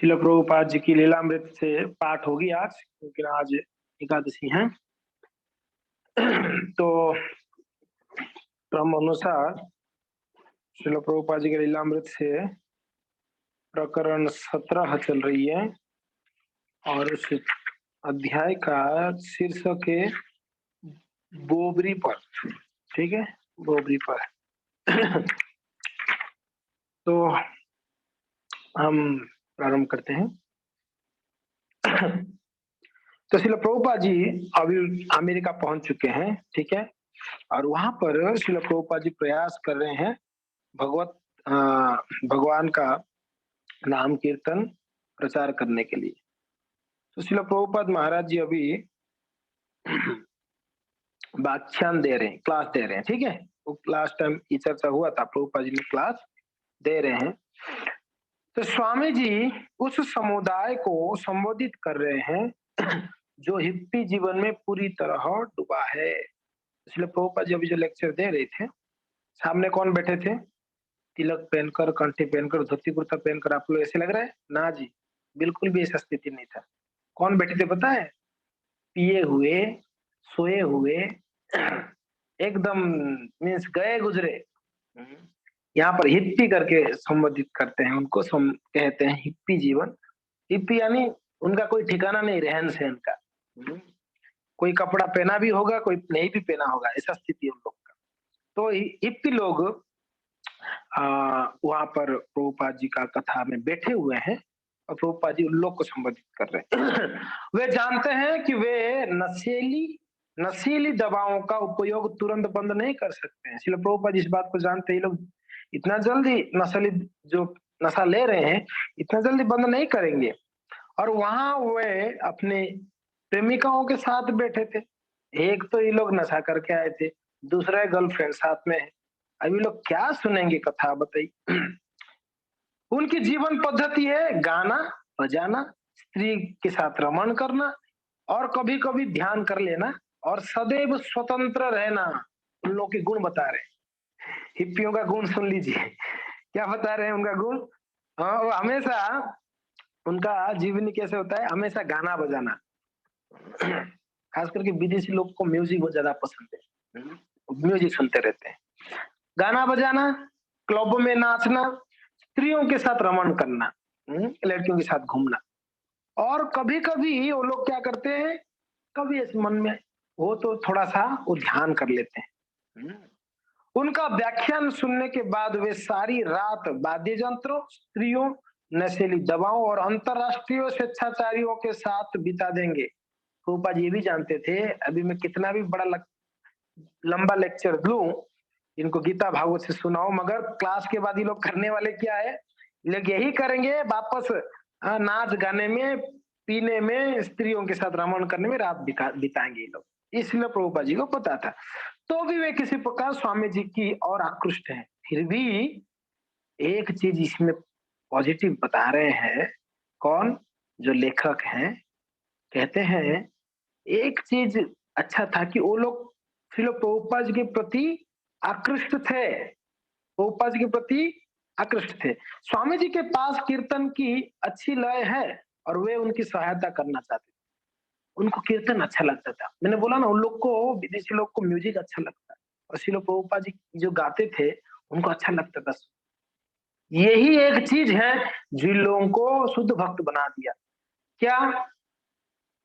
शिल प्रभुपाद जी की लीलामृत से पाठ होगी आज, क्योंकि आज एकादशी है। तो क्रम अनुसार शिल प्रभुपाद जी के लीलामृत से प्रकरण 17 चल रही है और उस अध्याय का शीर्षक है बोबरी पर। ठीक है, बोबरी पर। तो हम प्रारंभ करते हैं। तो शिल प्रभुपाद जी अभी अमेरिका पहुंच चुके हैं, ठीक है, और वहां पर शिल प्रभुपाद जी प्रयास कर रहे हैं भगवत भगवान का नाम कीर्तन प्रचार करने के लिए। तो शिल प्रभुपाद महाराज जी अभी व्याख्यान दे रहे हैं, क्लास दे रहे हैं, ठीक है। वो लास्ट टाइम ये चर्चा हुआ था, प्रभुपाद जी ने क्लास दे रहे हैं। तो स्वामी जी उस समुदाय को संबोधित कर रहे हैं जो हिप्पी जीवन में पूरी तरह डूबा है। इसलिए प्रभुपाद जी अभी जो लेक्चर दे रहे थे, सामने कौन बैठे थे? तिलक पहनकर, कंठी पहनकर, धोती कुर्ता पहनकर आप लोग ऐसे लग रहा है ना जी? बिल्कुल भी ऐसा स्थिति नहीं था। कौन बैठे थे पता है? पिए हुए, सोए हुए, एकदम मीन्स गए गुजरे। यहाँ पर हिप्पी करके संबोधित करते हैं उनको, कहते हैं हिप्पी जीवन। हिप्पी यानी उनका कोई ठिकाना नहीं रहन सहन का। कोई कपड़ा पहना भी होगा, कोई नहीं भी पहना होगा, ऐसा स्थिति है उन लोग का। तो हिप्पी लोग वहां पर प्रभुपाद जी का कथा में बैठे हुए हैं और प्रभुपाद जी उन लोग को संबोधित कर रहे हैं। वे जानते हैं कि वे नशीली दवाओं का उपयोग तुरंत बंद नहीं कर सकते हैं। इसलिए प्रभुपाद जी इस बात को जानते हैं, ये लोग इतना जल्दी नशीली जो नशा ले रहे हैं इतना जल्दी बंद नहीं करेंगे। और वहां वे अपने प्रेमिकाओं के साथ बैठे थे। एक तो ये लोग नशा करके आए थे, दूसरा गर्लफ्रेंड साथ में है। अभी लोग क्या सुनेंगे कथा, बताइए। उनकी जीवन पद्धति है गाना बजाना, स्त्री के साथ रमण करना और कभी कभी ध्यान कर लेना और सदैव स्वतंत्र रहना। उन लोग के गुण बता रहे हैं। हिप्पियों का गुण सुन लीजिए, क्या बता रहे हैं उनका गुण। हाँ, वो हमेशा उनका जीवनी कैसे होता है, हमेशा गाना बजाना। खास करके विदेशी लोग को म्यूजिक बहुत ज्यादा पसंद है, म्यूजिक सुनते रहते हैं। गाना बजाना, क्लबों में नाचना, स्त्रियों के साथ रमण करना, लड़कियों के साथ घूमना। और कभी कभी वो लोग क्या करते हैं, कभी इस मन में वो तो थोड़ा सा वो ध्यान कर लेते हैं। उनका व्याख्यान सुनने के बाद वे सारी रात वाद्य यंत्रों, स्त्रियों, नशीली दवाओं और अंतरराष्ट्रीय स्वेच्छाचारियों के साथ बिता देंगे। रूपा जी भी जानते थे, अभी मैं कितना भी बड़ा लंबा लेक्चर दूं, इनको गीता भागवत से सुनाओ, मगर क्लास के बाद ये लोग करने वाले क्या है, लोग यही करेंगे वापस नाच गाने में, पीने में, स्त्रियों के साथ रमण करने में रात बिताएंगे ये लोग। इसलिए प्रभुपाद जी को पता था। तो भी वे किसी प्रकार स्वामी जी की और आकृष्ट हैं। फिर भी एक चीज इसमें पॉजिटिव बता रहे हैं, कौन? जो लेखक हैं, कहते हैं एक चीज अच्छा था कि वो लोग श्रील प्रभुपाद जी के प्रति आकृष्ट थे, प्रभुपाद जी के प्रति आकृष्ट थे। स्वामी जी के पास कीर्तन की अच्छी लय है और वे उनकी सहायता करना चाहते थे। उनको कीर्तन अच्छा लगता था। मैंने बोला ना, उन लोग को, विदेशी लोग को म्यूजिक अच्छा लगता है और श्रील प्रभुपाद जी जो गाते थे उनको अच्छा लगता था। यही एक चीज है जिन लोगों को शुद्ध भक्त बना दिया। क्या?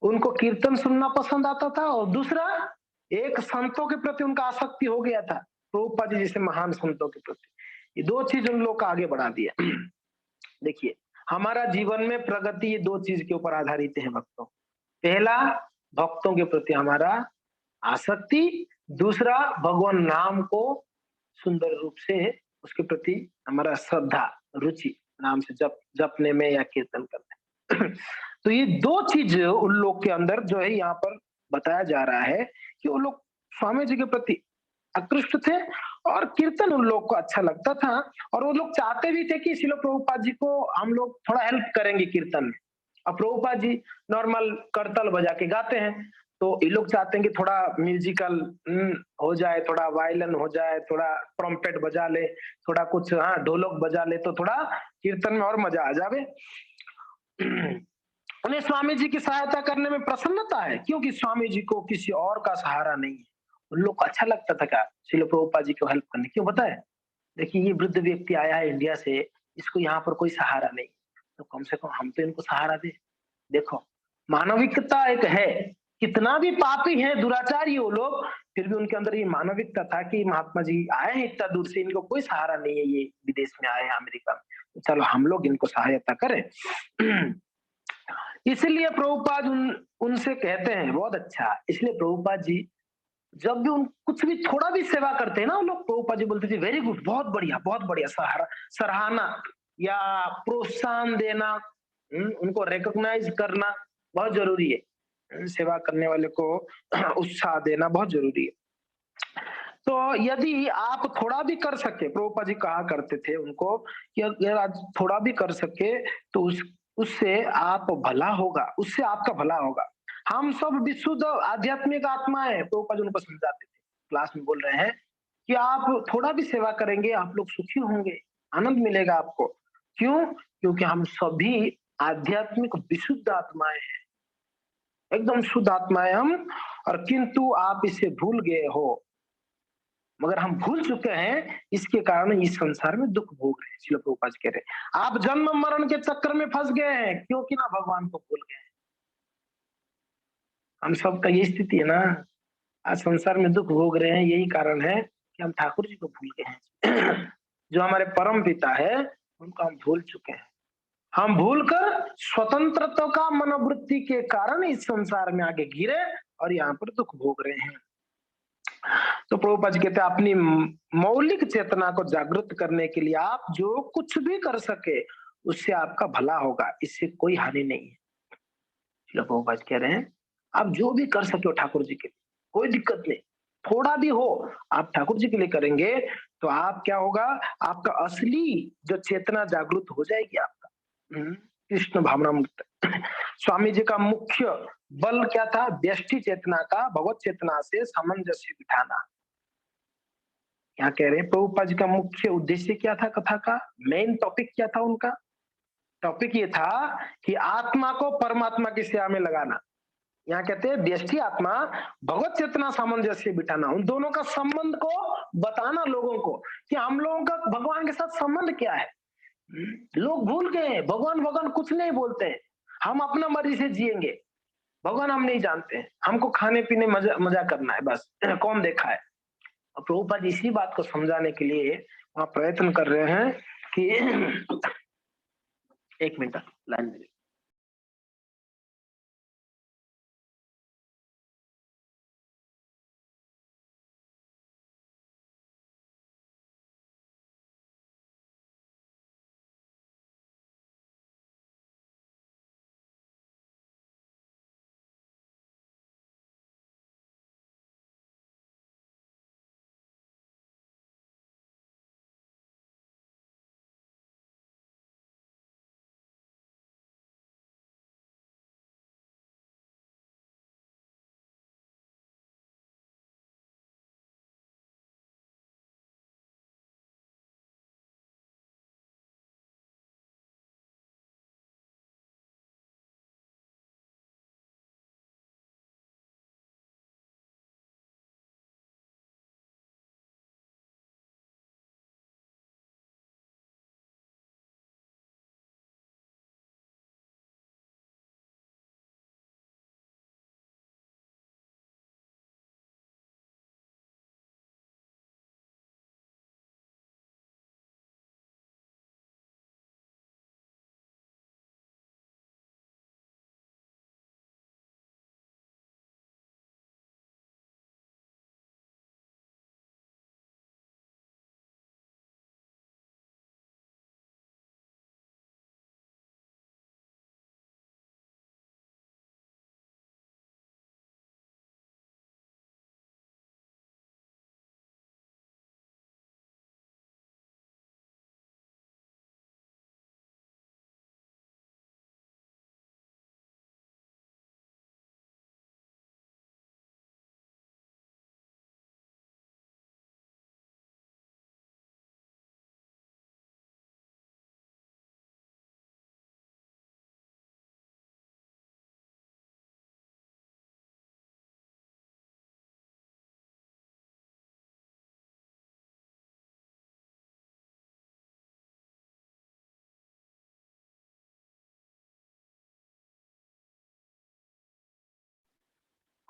उनको कीर्तन सुनना पसंद आता था और दूसरा एक संतों के प्रति उनका आसक्ति हो गया था, प्रभुपाद जी जैसे महान संतों के प्रति। ये दो चीज उन लोग का आगे बढ़ा दिया। देखिए, हमारा जीवन में प्रगति ये दो चीज के ऊपर आधारित है भक्तों। पहला, भक्तों के प्रति हमारा आसक्ति, दूसरा भगवान नाम को सुंदर रूप से उसके प्रति हमारा श्रद्धा, रुचि, नाम से जपने में या कीर्तन करने में। तो ये दो चीज उन लोग के अंदर जो है यहाँ पर बताया जा रहा है कि वो लोग स्वामी जी के प्रति आकृष्ट थे और कीर्तन उन लोग को अच्छा लगता था और वो लोग चाहते भी थे कि शिलो प्रभुपाद जी को हम लोग थोड़ा हेल्प करेंगे कीर्तन में। अब प्रभुपाद जी नॉर्मल करताल बजा के गाते हैं, तो ये लोग चाहते हैं कि थोड़ा म्यूजिकल हो जाए, थोड़ा वायलिन हो जाए, थोड़ा ट्रम्पेट बजा ले, थोड़ा कुछ ढोलक बजा ले, तो थोड़ा कीर्तन में और मजा आ जावे। उन्हें स्वामी जी की सहायता करने में प्रसन्नता है, क्योंकि स्वामी जी को किसी और का सहारा नहीं है। उन लोग को अच्छा लगता था क्या श्रील प्रभुपाद जी को हेल्प करने, क्यों पता है? देखिए ये वृद्ध व्यक्ति आया है इंडिया से, इसको यहाँ पर कोई सहारा नहीं, तो कम से कम हम तो इनको सहारा दें। देखो, मानविकता एक है, कितना भी पापी हैं, दुराचारी वो लोग, फिर भी उनके अंदर ये मानविकता था कि महात्मा जी आए हैं इतना दूर से, इनको कोई सहारा नहीं है, ये विदेश में आए हैं अमेरिका में, तो चलो हम लोग इनको सहायता करें। इसलिए प्रभुपाद उनसे कहते हैं बहुत अच्छा, इसलिए प्रभुपाद जी जब भी उन कुछ भी थोड़ा भी सेवा करते हैं ना, वो लोग प्रभुपाद जी बोलते थे वेरी गुड, बहुत बढ़िया, सहारा सराहना या प्रोत्साहन देना, उनको रिकॉग्नाइज करना बहुत जरूरी है। सेवा करने वाले को उत्साह देना बहुत जरूरी है। तो यदि आप थोड़ा भी कर सके, प्रभुपाद जी कहा करते थे उनको कि अगर आज थोड़ा भी कर सके तो उससे आप भला होगा, उससे आपका भला होगा। हम सब विशुद्ध आध्यात्मिक आत्मा है, प्रभुपाद जी उनको समझाते थे, क्लास में बोल रहे हैं कि आप थोड़ा भी सेवा करेंगे आप लोग सुखी होंगे, आनंद मिलेगा आपको। क्यों? क्योंकि हम सभी आध्यात्मिक विशुद्ध आत्माएं हैं, एकदम शुद्ध आत्माएं हम, और किंतु आप इसे भूल गए हो, मगर हम भूल चुके हैं, इसके कारण इस संसार में दुख भोग रहे हैं। श्रील प्रभुपाद जी कह रहे हैं आप जन्म मरण के चक्कर में फंस गए हैं, क्योंकि ना भगवान को भूल गए हैं। हम सबका ये स्थिति है ना, आज संसार में दुख भोग रहे हैं, यही कारण है कि हम ठाकुर जी को भूल गए हैं। जो हमारे परम पिता है उनको हम भूल चुके हैं। हम भूलकर स्वतंत्रता का मनोवृत्ति के कारण इस संसार में आगे गिरे और यहाँ पर दुख भोग रहे हैं। तो प्रभुपाद जी कहते हैं अपनी मौलिक चेतना को जागृत करने के लिए आप जो कुछ भी कर सके उससे आपका भला होगा, इससे कोई हानि नहीं है। श्रील प्रभुपाद कह रहे हैं आप जो भी कर सके हो ठाकुर जी के लिए, कोई दिक्कत नहीं, थोड़ा भी हो आप ठाकुर जी के लिए करेंगे तो आप क्या होगा, आपका असली जो चेतना जागृत हो जाएगी आपका। कृष्ण भावना मुक्त। स्वामी जी का मुख्य बल क्या था? व्यष्टि चेतना का भगवत चेतना से सामंजस्य बिठाना। क्या कह रहे हैं प्रभुपाद जी का मुख्य उद्देश्य क्या था कथा का? मेन टॉपिक क्या था उनका? टॉपिक ये था कि आत्मा को परमात्मा की सेवा में लगाना। यहाँ कहते हैं व्यष्टि आत्मा भगवत चेतना सामंजस्य बिठाना, उन दोनों का संबंध को बताना लोगों को कि हम लोगों का भगवान के साथ संबंध क्या है। लोग भूल गए हैं, भगवान भगवान कुछ नहीं बोलते हैं, हम अपना मर्जी से जिएंगे, भगवान हम नहीं जानते हैं, हमको खाने पीने मजा मजा करना है बस, कौन देखा है। और प्रभुपाद जी इसी बात को समझाने के लिए वहां प्रयत्न कर रहे हैं कि एक मिनट लाइन में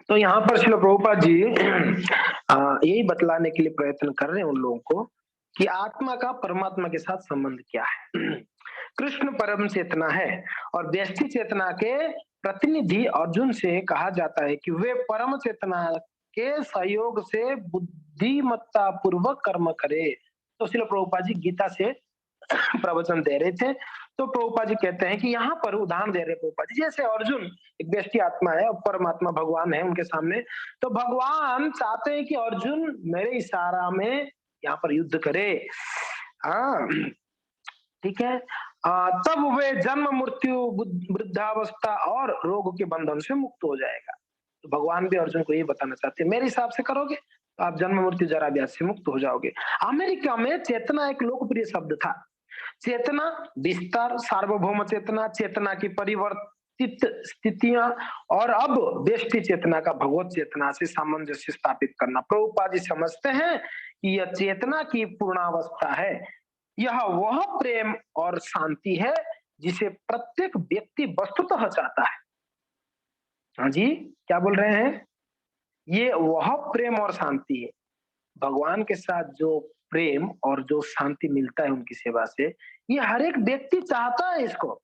तो यहाँ पर श्रील प्रभुपाद जी यही बतलाने के लिए प्रयत्न कर रहे हैं उन लोगों को कि आत्मा का परमात्मा के साथ संबंध क्या है। कृष्ण परम चेतना है और व्यष्टि चेतना के प्रतिनिधि अर्जुन से कहा जाता है कि वे परम चेतना के सहयोग से बुद्धिमत्ता पूर्वक कर्म करे। तो श्रील प्रभुपाद जी गीता से प्रवचन दे रहे थे। तो प्रभुपाद जी कहते हैं कि यहाँ पर उदाहरण दे रहे हैं प्रभुपाद जी, जैसे अर्जुन एक व्यष्टि आत्मा है और परमात्मा भगवान है उनके सामने, तो भगवान चाहते हैं कि अर्जुन मेरे इशारा में यहाँ पर युद्ध करे। हाँ, ठीक है। तब वे जन्म मृत्यु वृद्धावस्था और रोग के बंधन से मुक्त हो जाएगा। तो भगवान भी अर्जुन को ये बताना चाहते हैं, मेरे हिसाब से करोगे तो आप जन्म मृत्यु जरा व्याधि से मुक्त हो जाओगे। अमेरिका में चेतना एक लोकप्रिय शब्द था। चेतना, विस्तार, सार्वभौम चेतना, चेतना की परिवर्तित स्थितियां और अब व्यष्टि चेतना का भगवत चेतना से सामंजस्य स्थापित करना। प्रभुपाद जी समझते हैं कि यह चेतना की पूर्णावस्था है। यह वह प्रेम और शांति है जिसे प्रत्येक व्यक्ति वस्तुतः चाहता है। हाँ जी, क्या बोल रहे हैं? ये वह प्रेम और शांति है। भगवान के साथ जो प्रेम और जो शांति मिलता है उनकी सेवा से, ये हर एक व्यक्ति चाहता है इसको।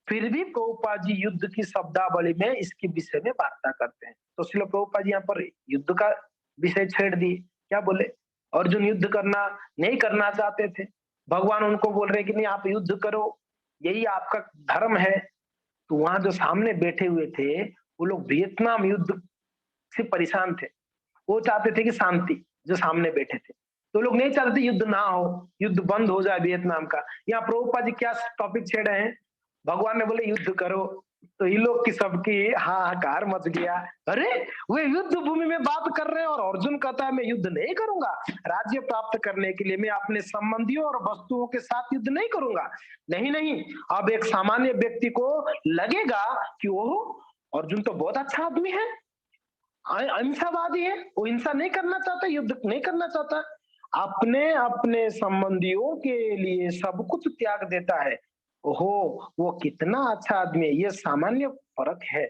फिर भी प्रभुपाद जी युद्ध की शब्दावली में इसके विषय में वार्ता करते हैं। तो श्रील प्रभुपाद जी यहाँ पर युद्ध का विषय छेड़ दिए। क्या बोले? अर्जुन युद्ध करना नहीं करना चाहते थे, भगवान उनको बोल रहे कि नहीं आप युद्ध करो, यही आपका धर्म है। तो वहां जो सामने बैठे हुए थे वो लोग वियतनाम युद्ध से परेशान थे, वो चाहते थे कि शांति, जो सामने बैठे थे तो लोग नहीं चाहते थे युद्ध ना हो, युद्ध बंद हो जाए वियतनाम का। यहाँ प्रभुपाद जी क्या टॉपिक छेड़े हैं? भगवान ने बोले युद्ध करो, तो ये लोग की सबकी हाहाकार मच गया। अरे वे युद्ध भूमि में बात कर रहे हैं और अर्जुन कहता है मैं युद्ध नहीं करूंगा, राज्य प्राप्त करने के लिए मैं अपने संबंधियों और वस्तुओं के साथ युद्ध नहीं करूंगा। नहीं नहीं, अब एक सामान्य व्यक्ति को लगेगा कि वो अर्जुन तो बहुत अच्छा आदमी है, अहिंसावादी है, वो हिंसा नहीं करना चाहता, युद्ध नहीं करना चाहता, अपने अपने संबंधियों के लिए सब कुछ त्याग देता है। ओहो, वो कितना अच्छा आदमी है, ये सामान्य फर्क है।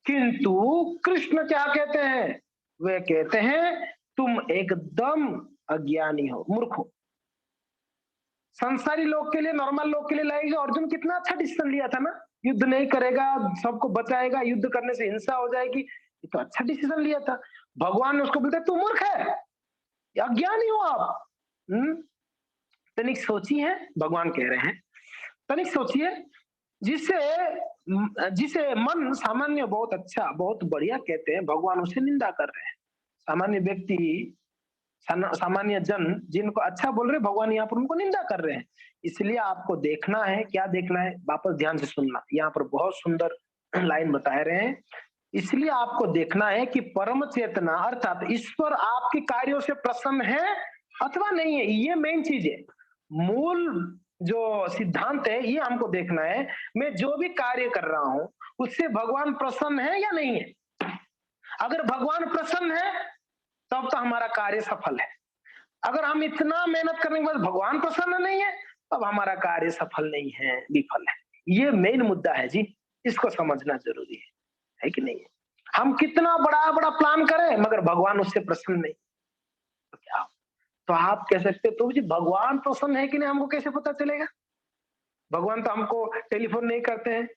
किंतु कृष्ण क्या कहते हैं? वे कहते हैं तुम एकदम अज्ञानी हो, मूर्ख हो। संसारी लोग के लिए, नॉर्मल लोग के लिए लगेगा अर्जुन कितना अच्छा डिसीजन लिया था ना, युद्ध नहीं करेगा, सबको बचाएगा, युद्ध करने से हिंसा हो जाएगी, ये तो अच्छा डिसीजन लिया था। भगवान ने उसको बोलते तू मूर्ख है, अज्ञानी हो आप। तनिक सोचिए, भगवान कह रहे हैं तनिक सोचिए, जिसे जिसे मन सामान्य बहुत अच्छा बहुत बढ़िया कहते हैं, भगवान उसे निंदा कर रहे हैं। सामान्य व्यक्ति, सामान्य जन जिनको अच्छा बोल रहे, भगवान यहाँ पर उनको निंदा कर रहे हैं। इसलिए आपको देखना है, क्या देखना है, वापस ध्यान से सुनना, यहाँ पर बहुत सुंदर लाइन बता रहे हैं। इसलिए आपको देखना है कि परम चेतना अर्थात ईश्वर आपके कार्यों से प्रसन्न है अथवा नहीं है, ये मेन चीज है। मूल जो सिद्धांत है ये हमको देखना है, मैं जो भी कार्य कर रहा हूं उससे भगवान प्रसन्न है या नहीं है। अगर भगवान प्रसन्न है तब तो हमारा कार्य सफल है। अगर हम इतना मेहनत करने के बाद भगवान प्रसन्न नहीं है तब हमारा कार्य सफल नहीं है, विफल है। ये मेन मुद्दा है जी, इसको समझना जरूरी है कि नहीं है? हम कितना बड़ा बड़ा प्लान करें मगर भगवान उससे प्रसन्न नहीं, तो क्या? तो आप कह सकते तो जी भगवान प्रसन्न है कि नहीं हमको कैसे पता चलेगा? भगवान तो हमको टेलीफोन नहीं करते हैं,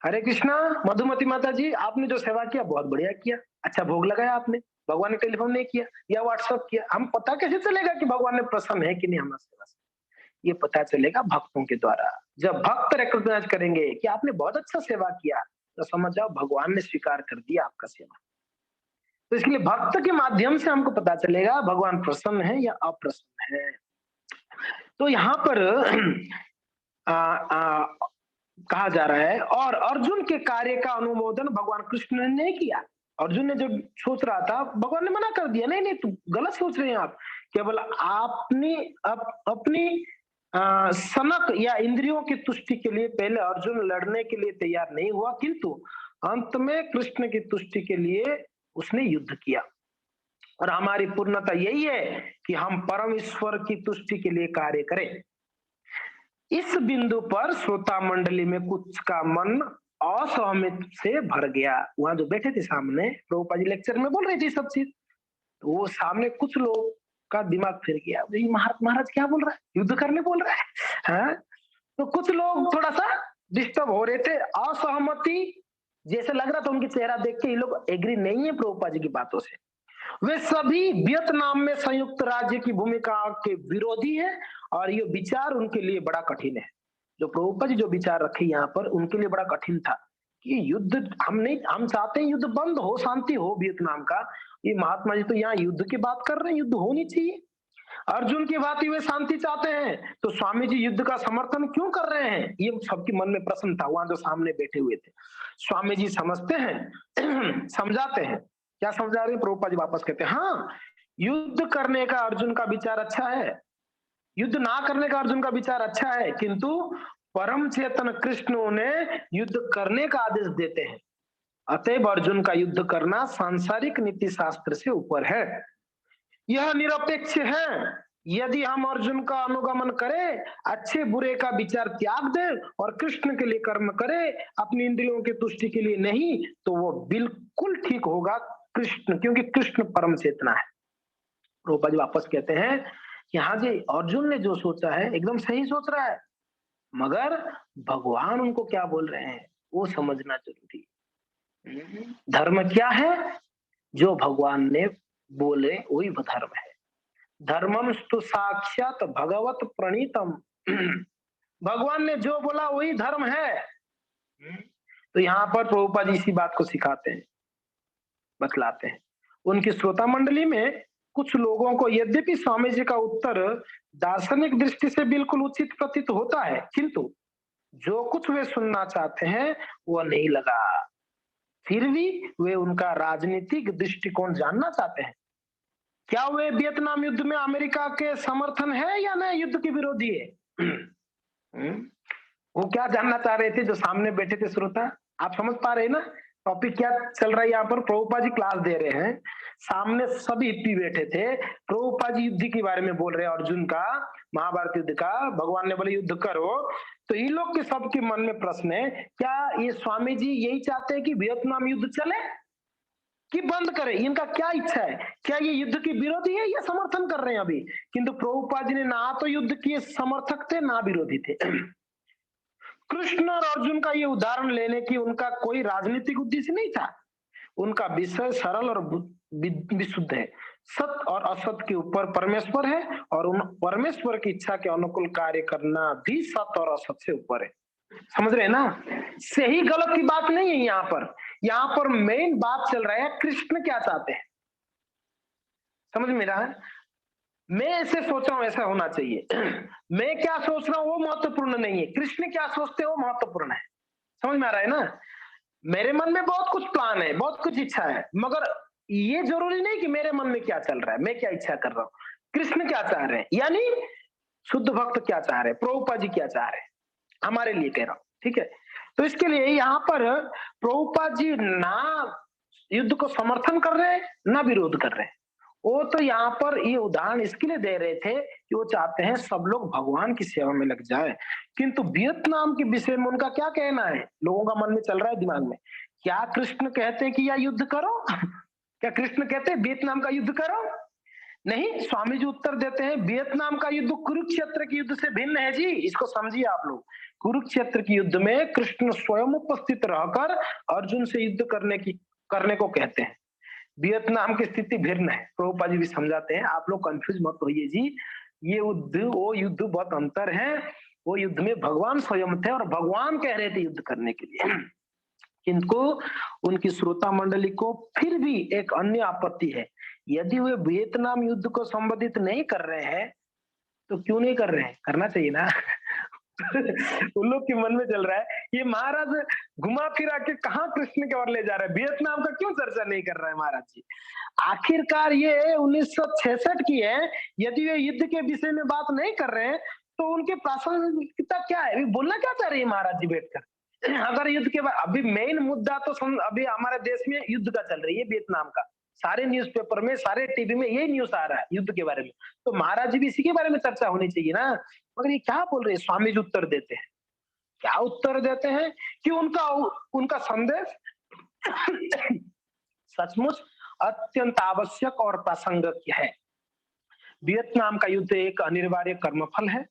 हरे कृष्णा मधुमती माता जी आपने जो सेवा किया बहुत बढ़िया किया, अच्छा भोग लगाया आपने, भगवान ने टेलीफोन नहीं किया या व्हाट्सएप किया। हम पता कैसे चलेगा कि भगवान ने प्रसन्न है कि नहीं हमारी सेवा से? ये पता चलेगा भक्तों के द्वारा। जब भक्त रिकॉग्नाइज करेंगे कि आपने बहुत अच्छा सेवा किया तो समझ जाओ भगवान ने स्वीकार कर दिया आपका सेवा। तो इसलिए भक्त के माध्यम से हमको पता चलेगा भगवान प्रसन्न है या अप्रसन्न है। तो यहाँ पर आ, आ, कहा जा रहा है और अर्जुन के कार्य का अनुमोदन भगवान कृष्ण ने नहीं किया। अर्जुन ने जो सोच रहा था भगवान ने मना कर दिया, नहीं नहीं तुम गलत सोच रहे हैं आप, केवल अपनी सनक या इंद्रियों की तुष्टि के लिए पहले अर्जुन लड़ने के लिए तैयार नहीं हुआ, किंतु अंत में कृष्ण की तुष्टि के लिए उसने युद्ध किया। और हमारी पूर्णता यही है कि हम परम ईश्वर की तुष्टि के लिए कार्य करें। इस बिंदु पर श्रोता मंडली में कुछ का मन असहमति से भर गया। वहां जो बैठे थे सामने, प्रभुपाद जी लेक्चर में बोल रहे थे सब चीज, तो वो सामने कुछ लोग का दिमाग फिर गया, ये महाराज क्या बोल रहा है, युद्ध करने बोल रहा है, हाँ? तो कुछ लोग थोड़ा सा डिस्टर्ब हो रहे थे, असहमति जैसे लग रहा था उनके चेहरा देख के, ये लोग एग्री नहीं है प्रभुपाद जी की बातों से। वे सभी वियतनाम में संयुक्त राज्य की भूमिका के विरोधी है और ये विचार उनके लिए बड़ा कठिन है। जो प्रभुपाद जी जो विचार रखे यहाँ पर, उनके लिए बड़ा कठिन था कि युद्ध हम चाहते हैं युद्ध बंद हो, शांति हो वियतनाम का। ये महात्मा जी तो यहाँ युद्ध की बात कर रहे हैं, युद्ध होनी चाहिए। अर्जुन की भांति वे शांति चाहते हैं, तो स्वामी जी युद्ध का समर्थन क्यों कर रहे हैं? ये सबके मन में प्रश्न था, वहां जो सामने बैठे हुए थे। स्वामी जी समझते हैं समझाते हैं। क्या समझा रहे हैं? प्रभुपाद जी वापस कहते हैं, हाँ, युद्ध करने का अर्जुन का विचार अच्छा है, युद्ध ना करने का अर्जुन का विचार अच्छा है, किंतु परम चेतन कृष्ण उन्हें युद्ध करने का आदेश देते हैं। अतएव अर्जुन का युद्ध करना सांसारिक नीति शास्त्र से ऊपर है, यह निरपेक्ष है। यदि हम अर्जुन का अनुगमन करें, अच्छे बुरे का विचार त्याग दें और कृष्ण के लिए कर्म करें, अपनी इंद्रियों की तुष्टि के लिए नहीं, तो वो बिल्कुल ठीक होगा कृष्ण, क्योंकि कृष्ण परम चेतना है। प्रभुपाद जी वापस कहते हैं कि हाँ जी, अर्जुन ने जो सोचा है एकदम सही सोच रहा है, मगर भगवान उनको क्या बोल रहे हैं वो समझना जरूरी है। धर्म क्या है? जो भगवान ने बोले वही धर्म है। धर्मम स्तु साक्षात भगवत प्रणीतम। भगवान ने जो बोला वही धर्म है। तो यहाँ पर प्रभुपाद जी इसी बात को सिखाते हैं, बतलाते हैं। उनकी श्रोता मंडली में कुछ लोगों को यद्यपि स्वामी जी का उत्तर दार्शनिक दृष्टि से बिल्कुल उचित प्रतीत होता है, किंतु जो कुछ वे सुनना चाहते हैं वो नहीं लगा। फिर भी वे उनका राजनीतिक दृष्टिकोण जानना चाहते हैं। क्या वे वियतनाम युद्ध में अमेरिका के समर्थन है या नहीं, युद्ध के विरोधी है? वो क्या जानना चाह रहे थे जो सामने बैठे थे श्रोता? आप समझ पा रहे हैं ना टॉपिक क्या चल रहा है? यहाँ पर प्रभुपाद जी क्लास दे रहे हैं, सामने सभी हिप्पी बैठे थे, प्रभुपाद जी युद्ध के बारे में बोल रहे हैं, अर्जुन का, महाभारत युद्ध का। भगवान ने बोले युद्ध करो, तो इन लोग के सबके मन में प्रश्न है, क्या ये स्वामी जी यही चाहते हैं कि वियतनाम युद्ध चले कि बंद करें? इनका क्या इच्छा है? क्या ये युद्ध के विरोधी है या समर्थन कर रहे हैं अभी? किंतु प्रभुपाद जी ने ना तो युद्ध के समर्थक थे ना विरोधी थे। कृष्ण और अर्जुन का ये उदाहरण लेने की उनका कोई राजनीतिक उद्देश्य नहीं था। उनका विषय सरल और विशुद्ध है। सत्य और असत्य के ऊपर परमेश्वर है और उन परमेश्वर की इच्छा के अनुकूल कार्य करना भी सत्य और असत्य से ऊपर है। समझ रहे हैं ना? सही गलत की बात नहीं है यहाँ पर। यहाँ पर मेन बात चल रहा है कृष्ण क्या चाहते हैं। समझ में रहा है? मैं ऐसे सोच रहा हूं ऐसा होना चाहिए, मैं क्या सोच रहा हूं वो महत्वपूर्ण नहीं है, कृष्ण क्या सोचते हैं वो महत्वपूर्ण है। समझ में आ रहा है ना? मेरे मन में बहुत कुछ प्लान है, बहुत कुछ इच्छा है, मगर ये जरूरी नहीं कि मेरे मन में क्या चल रहा है, मैं क्या इच्छा कर रहा हूँ, कृष्ण क्या चाह रहे हैं, यानी शुद्ध भक्त क्या चाह रहे हैं, प्रभुपाद जी क्या चाह रहे हैं, हमारे लिए कह रहा हूँ। ठीक है, तो इसके लिए यहाँ पर प्रभुपाद जी ना युद्ध को समर्थन कर रहे हैं ना विरोध कर रहे हैं। वो तो यहाँ पर ये उदाहरण इसके लिए दे रहे थे कि वो चाहते हैं सब लोग भगवान की सेवा में लग जाए। किंतु वियतनाम के विषय में उनका क्या कहना है, लोगों का मन में चल रहा है दिमाग में, क्या कृष्ण कहते हैं कि या युद्ध करो? क्या कृष्ण कहते हैं वियतनाम का युद्ध करो? नहीं, स्वामी जी उत्तर देते हैं वियतनाम का युद्ध कुरुक्षेत्र के युद्ध से भिन्न है जी, इसको समझिए आप लोग। कुरुक्षेत्र के युद्ध में कृष्ण स्वयं उपस्थित रहकर अर्जुन से युद्ध करने को कहते हैं। वियतनाम की स्थिति भिन्न है, प्रभुपाद जी भी समझाते हैं, आप लोग कंफ्यूज मत होइए जी, ये युद्ध वो युद्ध बहुत अंतर है। वो युद्ध में भगवान स्वयं थे और भगवान कह रहे थे युद्ध करने के लिए। किंतु उनकी श्रोता मंडली को फिर भी एक अन्य आपत्ति है, यदि वे वियतनाम युद्ध को संबोधित नहीं कर रहे हैं तो क्यों नहीं कर रहे हैं, करना चाहिए ना। उन लोग के मन में चल रहा है ये महाराज घुमा फिरा के कहाँ कृष्ण की ओर ले जा रहे हैं, वियतनाम का क्यों चर्चा नहीं कर रहा है महाराज जी। आखिरकार ये 1966 की है, यदि वे युद्ध के विषय में बात नहीं कर रहे हैं तो उनके प्रासंगिकता क्या है, बोलना क्या चाह रही है महाराज जी बैठकर? अगर युद्ध के बाद अभी मेन मुद्दा तो अभी हमारे देश में युद्ध का चल रही है, वियतनाम का, सारे न्यूज़पेपर में सारे टीवी में यही न्यूज आ रहा है युद्ध के बारे में, तो महाराज जी भी इसी के बारे में चर्चा होनी चाहिए ना। मगर ये क्या बोल रहे हैं, स्वामी जी उत्तर देते हैं, क्या उत्तर देते हैं कि उनका उनका संदेश सचमुच अत्यंत आवश्यक और प्रासंगिक है। वियतनाम का युद्ध एक अनिवार्य कर्मफल है।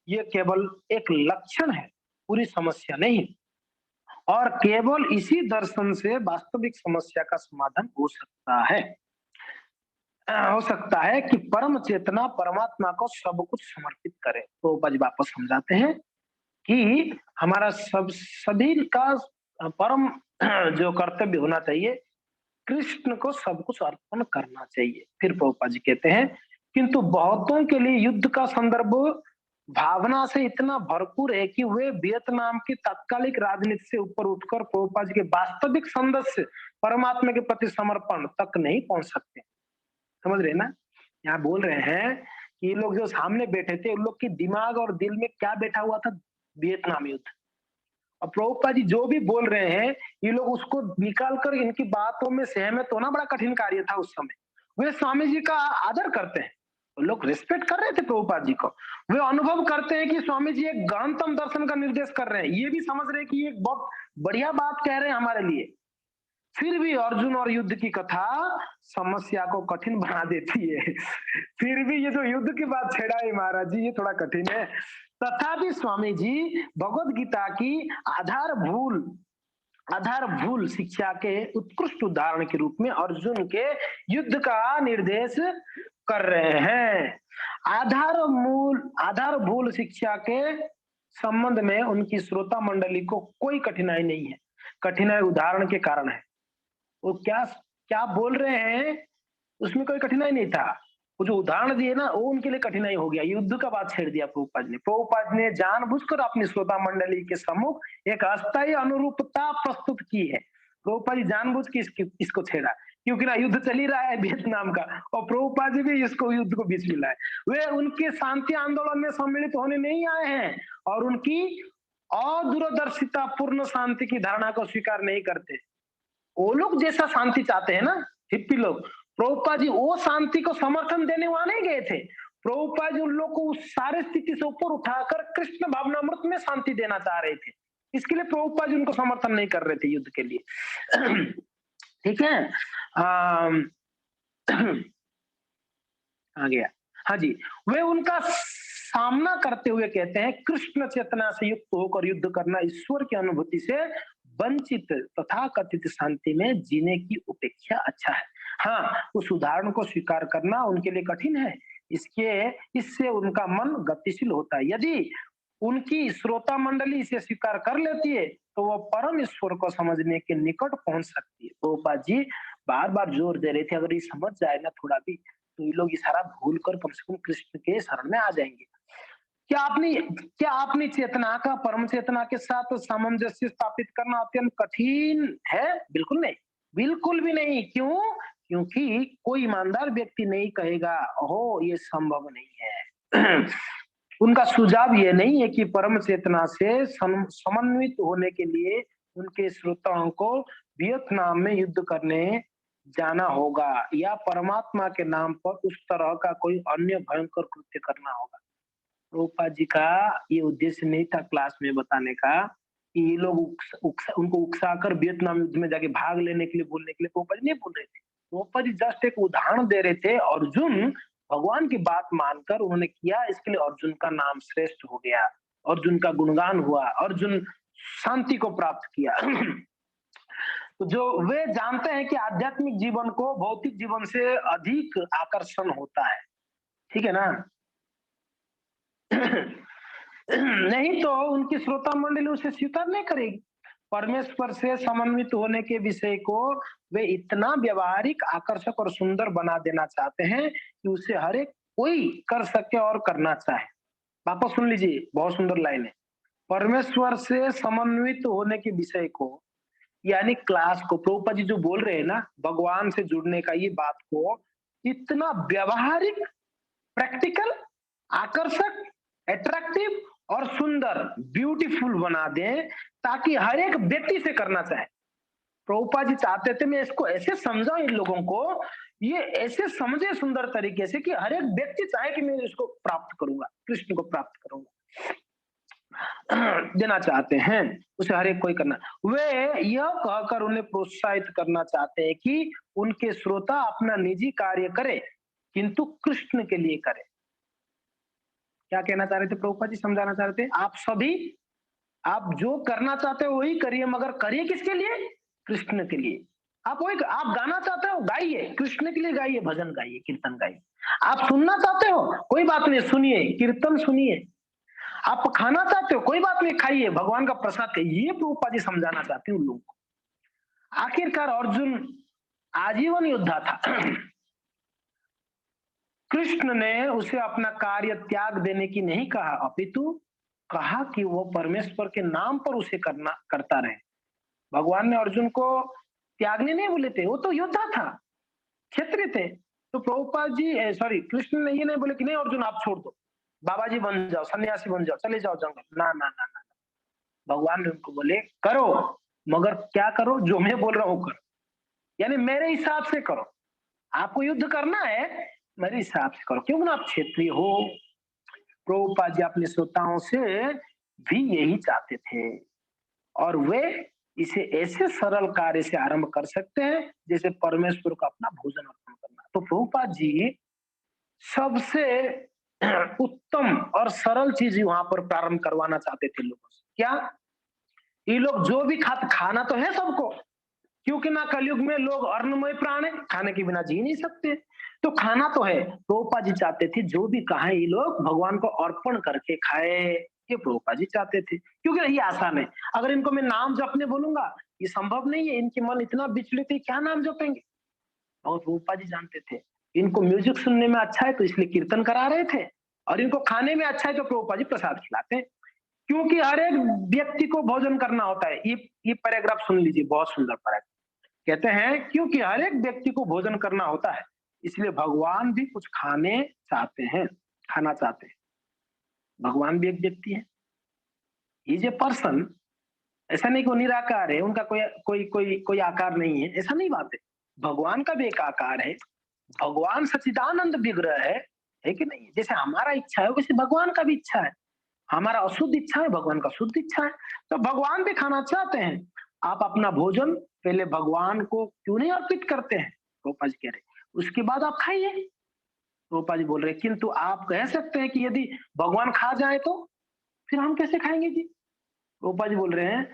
ये केवल एक लक्षण है, पूरी समस्या नहीं। और केवल इसी दर्शन से वास्तविक समस्या का समाधान हो सकता है कि परम चेतना परमात्मा को सब कुछ समर्पित करे। तो बज वापस समझाते हैं कि हमारा सभी का परम जो कर्तव्य होना चाहिए, कृष्ण को सब कुछ अर्पण करना चाहिए। फिर प्रभुपाद जी कहते हैं, किंतु बहुतों के लिए युद्ध का संदर्भ भावना से इतना भरपूर है कि वे वियतनाम की तात्कालिक राजनीति से ऊपर उठकर प्रभुपाद जी के वास्तविक सदस्य परमात्मा के प्रति समर्पण तक नहीं पहुंच सकते। समझ रहे ना? यहाँ बोल रहे हैं कि ये लोग जो सामने बैठे थे, उन लोग के दिमाग और दिल में क्या बैठा हुआ था? वियतनाम युद्ध। और प्रभुपाद जी जो भी बोल रहे हैं, ये लोग उसको निकाल कर इनकी बातों में सहमत होना बड़ा कठिन कार्य था उस समय। वे स्वामी जी का आदर करते हैं, वो लोग रिस्पेक्ट कर रहे थे प्रभुपाद जी को। वे अनुभव करते हैं कि स्वामी जी एक गहनतम दर्शन का निर्देश कर रहे हैं, ये भी समझ रहे हैं कि ये एक बहुत बढ़िया बात कह रहे हैं हमारे लिए। फिर भी अर्जुन और युद्ध की कथा समस्या को कठिन बना देती है। फिर भी ये जो युद्ध की बात छेड़ा है महाराज जी, ये थोड़ा कठिन है। तथापि स्वामी जी भगवत गीता की आधारभूत शिक्षा के उत्कृष्ट उदाहरण के रूप में अर्जुन के युद्ध का निर्देश कर रहे हैं। आधारभूत शिक्षा के संबंध में उनकी श्रोता मंडली को कोई कठिनाई नहीं है। कठिनाई उदाहरण के कारण है। वो क्या क्या बोल रहे हैं उसमें कोई कठिनाई नहीं था। वो जो उदाहरण दिए ना, वो उनके लिए कठिनाई हो गया। युद्ध का बात छेड़ दिया प्रभुपाद ने जानबूझकर अपनी श्रोता मंडली के सम्मुख एक अस्थायी अनुरूपता प्रस्तुत की है। प्रभुपाद जी जानबूझ के इसको छेड़ा, क्योंकि ना युद्ध चल ही रहा है वियतनाम का, और प्रभुपाद जी भी इसको युद्ध को बीच में लाए। वे उनके शांति आंदोलन में सम्मिलित होने नहीं आए हैं और उनकी अदूरदर्शिता पूर्ण शांति की धारणा को स्वीकार नहीं करते। वो लोग जैसा शांति चाहते हैं ना, हिप्पी लोग, प्रभुपाद जी वो शांति को समर्थन देने वहां नहीं गए थे। प्रभुपाद जी उन लोग को उस सारे स्थिति से ऊपर उठाकर कृष्ण भावनामृत में शांति देना चाह रहे थे। इसके लिए प्रभुपाद जी उनको समर्थन नहीं कर रहे थे युद्ध के लिए। ठीक है। आ गया। हाँ जी, वे उनका सामना करते हुए कहते हैं, कृष्ण चेतना से युक्त होकर युद्ध करना ईश्वर की अनुभूति से वंचित तथा कथित शांति में जीने की उपेक्षा अच्छा है। हाँ, उस उदाहरण को स्वीकार करना उनके लिए कठिन है। इससे उनका मन गतिशील होता है। यदि उनकी श्रोता मंडली इसे स्वीकार कर लेती है तो वो परम ईश्वर को समझने के निकट पहुंच सकती है। प्रभुपाद जी बार बार जोर दे रहे थे, अगर ये समझ जाए ना थोड़ा भी, तो ये लोग इशारा भूल कर कम से कम कृष्ण के शरण में आ जाएंगे। क्या अपनी चेतना का परम चेतना के साथ सामंजस्य स्थापित करना अत्यंत कठिन है? बिल्कुल नहीं, बिल्कुल भी नहीं। क्यों? क्योंकि कोई ईमानदार व्यक्ति नहीं कहेगा ओहो ये संभव नहीं है। उनका सुझाव ये नहीं है कि परम चेतना से समन्वित होने के लिए उनके श्रोताओं को वियतनाम में युद्ध करने जाना होगा या परमात्मा के नाम पर उस तरह का कोई अन्य भयंकर कृत्य करना होगा। प्रभुपाद जी का ये उद्देश्य नहीं था क्लास में बताने का कि ये लोग उनको उकसाकर वियतनाम युद्ध में जाके भाग लेने के लिए बोलने के लिए प्रभुपाद जी नहीं बोल रहे थे। प्रभुपाद जी जस्ट एक उदाहरण दे रहे थे। अर्जुन भगवान की बात मानकर उन्होंने किया, इसके लिए अर्जुन का नाम श्रेष्ठ हो गया, अर्जुन का गुणगान हुआ, अर्जुन शांति को प्राप्त किया। तो जो वे जानते हैं कि आध्यात्मिक जीवन को भौतिक जीवन से अधिक आकर्षण होता है। ठीक है ना? नहीं तो उनकी श्रोता मंडली उसे स्वीकार नहीं करेगी। परमेश्वर से समन्वित होने के विषय को वे इतना व्यवहारिक, आकर्षक और सुंदर बना देना चाहते हैं कि उसे हर एक कोई कर सके और करना चाहे। वापस सुन लीजिए, बहुत सुंदर लाइन है। परमेश्वर से समन्वित होने के विषय को, यानी क्लास को, प्रभुपाद जी जो बोल रहे हैं ना, भगवान से जुड़ने का, ये बात को इतना व्यवहारिक, प्रैक्टिकल, आकर्षक, अट्रैक्टिव और सुंदर, ब्यूटीफुल बना दें ताकि हर एक व्यक्ति से करना चाहे। प्रभुपाद जी चाहते थे मैं इसको ऐसे समझाऊं इन लोगों को, ये ऐसे समझे सुंदर तरीके से कि हर एक व्यक्ति चाहे कि मैं इसको प्राप्त करूंगा, कृष्ण को प्राप्त करूंगा। देना चाहते हैं, उसे हर एक कोई करना। वे यह कहकर उन्हें प्रोत्साहित करना चाहते हैं कि उनके श्रोता अपना निजी कार्य करें, किंतु कृष्ण के लिए करें। क्या कहना चाह रहे थे प्रभुपाद जी, समझाना चाह रहे थे? आप सभी, आप जो करना चाहते हो वही करिए, मगर करिए किसके लिए? कृष्ण के लिए। आप वही, आप गाना चाहते हो गाइए, कृष्ण के लिए गाइए, भजन गाइए, कीर्तन गाइए। आप सुनना चाहते हो कोई बात नहीं, सुनिए, कीर्तन सुनिए। आप खाना चाहते हो कोई बात नहीं, खाइए, भगवान का प्रसाद खाइए। ये प्रभुपाद जी समझाना चाहते हैं उन लोगों को। आखिरकार अर्जुन आजीवन योद्धा था। कृष्ण ने उसे अपना कार्य त्याग देने की नहीं कहा, अपितु कहा कि वो परमेश्वर के नाम पर उसे करता रहे। भगवान ने अर्जुन को त्यागने नहीं बोले थे, वो तो योद्धा था, क्षत्रिय थे। तो प्रभुपाद जी, सॉरी, कृष्ण ने ये नहीं बोले कि नहीं अर्जुन आप छोड़ दो, बाबा जी बन जाओ, सन्यासी बन जाओ, चले जाओ जंगल। ना ना ना ना, भगवान ने उनको बोले करो, मगर क्या करो? जो मैं बोल रहा हूं करो, यानी मेरे हिसाब से करो। आपको युद्ध करना है, मेरे हिसाब से करो, क्यों ना आप क्षेत्रीय हो। प्रभुपाद जी अपने श्रोताओं से भी यही चाहते थे, और वे इसे ऐसे सरल कार्य से आरंभ कर सकते हैं जैसे परमेश्वर को अपना भोजन अर्पण करना। तो प्रभुपाद जी सबसे उत्तम और सरल चीज वहां पर प्रारंभ करवाना चाहते थे लोगों से। क्या? ये लोग जो भी खाना तो है सबको, क्योंकि ना कलयुग में लोग अन्नमय प्राण है, खाने के बिना जी नहीं सकते। तो खाना तो है, प्रभुपाद जी चाहते थे जो भी खाए ये लोग भगवान को अर्पण करके खाए। ये प्रभुपाद जी चाहते थे, क्योंकि यही आसान है। अगर इनको मैं नाम जपने बोलूंगा, ये संभव नहीं है, इनके मन इतना विचलित है, क्या नाम जपेंगे? और प्रभुपाद जी जानते थे इनको म्यूजिक सुनने में अच्छा है, तो इसलिए कीर्तन करा रहे थे, और इनको खाने में अच्छा है तो प्रभुपाद जी प्रसाद खिलाते हैं। क्योंकि हर एक व्यक्ति को भोजन करना होता है। ये पैराग्राफ सुन लीजिए, बहुत सुंदर पैराग्राफ। कहते हैं क्योंकि हर एक व्यक्ति को भोजन करना होता है, इसलिए भगवान भी कुछ खाने चाहते हैं, खाना चाहते हैं। भगवान भी एक व्यक्ति है, इज ए पर्सन। ऐसा नहीं कि वो निराकार है, उनका कोई कोई कोई कोई आकार नहीं है, ऐसा नहीं बात है। भगवान का भी एक आकार है, भगवान सच्चिदानंद विग्रह है कि नहीं? जैसे हमारा इच्छा है वैसे भगवान का भी इच्छा है, हमारा अशुद्ध इच्छा है, भगवान का शुद्ध इच्छा है। तो भगवान भी खाना चाहते हैं। आप अपना भोजन पहले भगवान को क्यों नहीं अर्पित करते हैं? गोपाल जी कह रहे, उसके बाद आप खाइए। गोपाल जी बोल रहे किंतु आप कह सकते हैं कि यदि भगवान खा जाए तो फिर हम कैसे खाएंगे जी? गोपाल जी बोल रहे हैं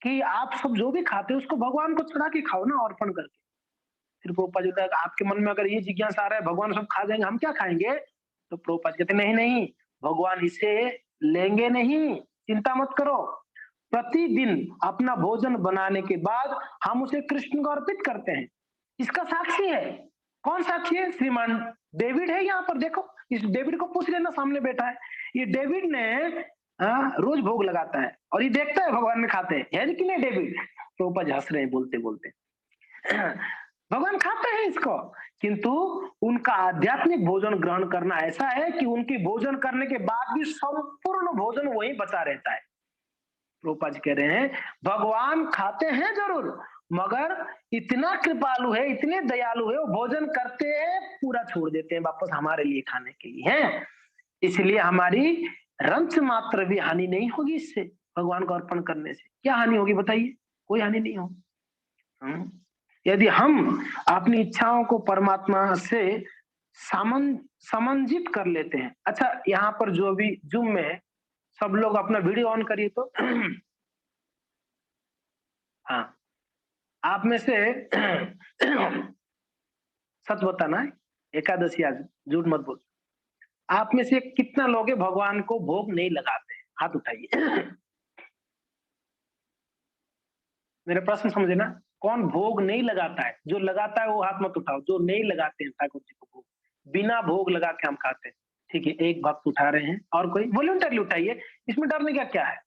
कि आप सब जो भी खाते हो उसको भगवान को चढ़ा के खाओ ना, अर्पण करके। फिर गोपाल जी कहते हैं आपके मन में अगर ये जिज्ञासा आ रहा है भगवान सब खा जाएंगे, हम क्या खाएंगे? तो प्रभुपाद कहते नहीं नहीं, भगवान इसे लेंगे नहीं, चिंता मत करो। प्रतिदिन अपना भोजन बनाने के बाद हम उसे कृष्ण को अर्पित करते हैं। इसका साक्षी है, कौन साक्षी है? श्रीमान डेविड है यहाँ पर, देखो इस डेविड को पूछ लेना, सामने बैठा है। ये डेविड ने रोज भोग लगाता है और ये देखता है भगवान में खाते हैं, है कि नहीं डेविड? तो ऊपर हंस रहे हैं बोलते बोलते। भगवान खाते हैं इसको, किंतु उनका आध्यात्मिक भोजन ग्रहण करना ऐसा है कि उनकी भोजन करने के बाद भी संपूर्ण भोजन वही बचा रहता है। प्रभुपाद जी कह रहे हैं भगवान खाते हैं जरूर, मगर इतना कृपालु है, इतने दयालु है, वो भोजन करते हैं पूरा छोड़ देते हैं वापस हमारे लिए खाने के लिए है। इसलिए हमारी रंच मात्र भी हानि नहीं होगी इससे, भगवान को अर्पण करने से। क्या हानि होगी बताइए? कोई हानि नहीं होगी। यदि हम अपनी इच्छाओं को परमात्मा से समन्जित कर लेते हैं। अच्छा, यहाँ पर जो भी जूम में है सब लोग अपना वीडियो ऑन करिए तो। हाँ, आप में से सच बताना है, एकादशी आज झूठ मत बोल। आप में से कितना लोग हैं भगवान को भोग नहीं लगाते? हाथ उठाइए। मेरा प्रश्न समझे ना, कौन भोग नहीं लगाता है? जो लगाता है वो हाथ मत उठाओ, जो नहीं लगाते हैं ठाकुर जी को भोग, बिना भोग लगा के हम खाते हैं। ठीक है, एक भक्त उठा रहे हैं, और कोई वॉलंटियरली उठाइए, इसमें डरने का क्या है?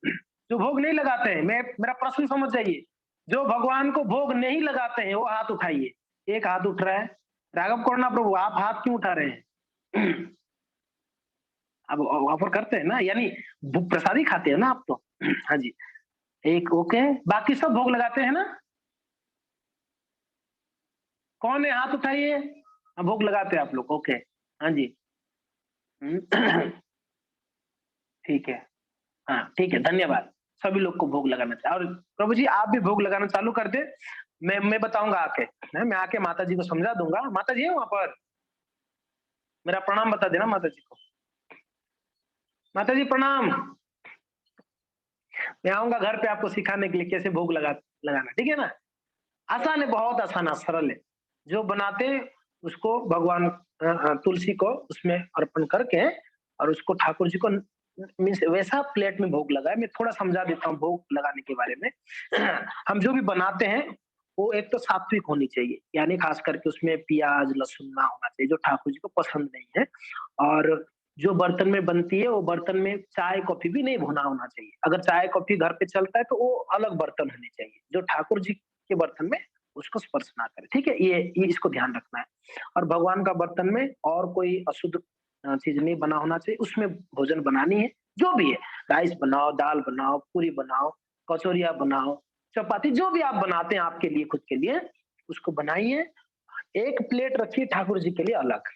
जो भोग नहीं लगाते हैं, मेरा प्रश्न समझ जाइए, जो भगवान को भोग नहीं लगाते हैं वो हाथ उठाइए। एक हाथ उठ रहा है। राघव कोरना प्रभु, आप हाथ क्यों उठा रहे हैं? अब ऑफर करते हैं ना, यानी प्रसादी खाते हैं ना आप तो। हाँ जी, एक ओके, बाकी सब भोग लगाते हैं ना? कौन है? हाथ उठाइए। हाँ, भोग लगाते हैं आप लोग, ओके। हाँ जी। ठीक है, हाँ, ठीक है, धन्यवाद। सभी लोग को भोग लगाना चाहिए और प्रभु जी आप भी भोग लगाना चालू कर दें। मैं बताऊँगा आके, हैं? मैं आके माताजी को समझा दूँगा। माताजी हैं वहाँ पर? मेरा प्रणाम बता देना माताजी को। माताजी प्रणाम। मैं आऊँगा घर पे आपको सिखाने के लिए कैसे भोग लगाना, ठीक है ना? आसान है, बहुत आसान है, सरल है। जो बनाते हैं उसको भगवान तुलसी को उसमें अर्पण करके और उसको ठाकुर जी को मीन्स वैसा प्लेट में भोग लगाए। मैं थोड़ा समझा देता हूँ भोग लगाने के बारे में। हम जो भी बनाते हैं वो एक तो सात्विक होनी चाहिए, यानी खास करके उसमें प्याज, लहसुन ना होना चाहिए, जो ठाकुर जी को पसंद नहीं है। और जो बर्तन में बनती है वो बर्तन में चाय, कॉफ़ी भी नहीं होना होना चाहिए। अगर चाय, कॉफ़ी घर पे चलता है तो वो अलग बर्तन होने चाहिए, जो ठाकुर जी के बर्तन में उसको स्पर्श ना करे, ठीक है? ये इसको ध्यान रखना है। और भगवान का बर्तन में और कोई अशुद्ध चीज़ नहीं बना होना चाहिए, उसमें भोजन बनानी है, जो भी है, राइस बनाओ, दाल बनाओ, पूरी बनाओ, कचौरियाँ बनाओ, चपाती जो भी आप बनाते हैं आपके लिए, खुद के लिए, उसको बनाइए। एक प्लेट रखिए ठाकुर जी के लिए अलग।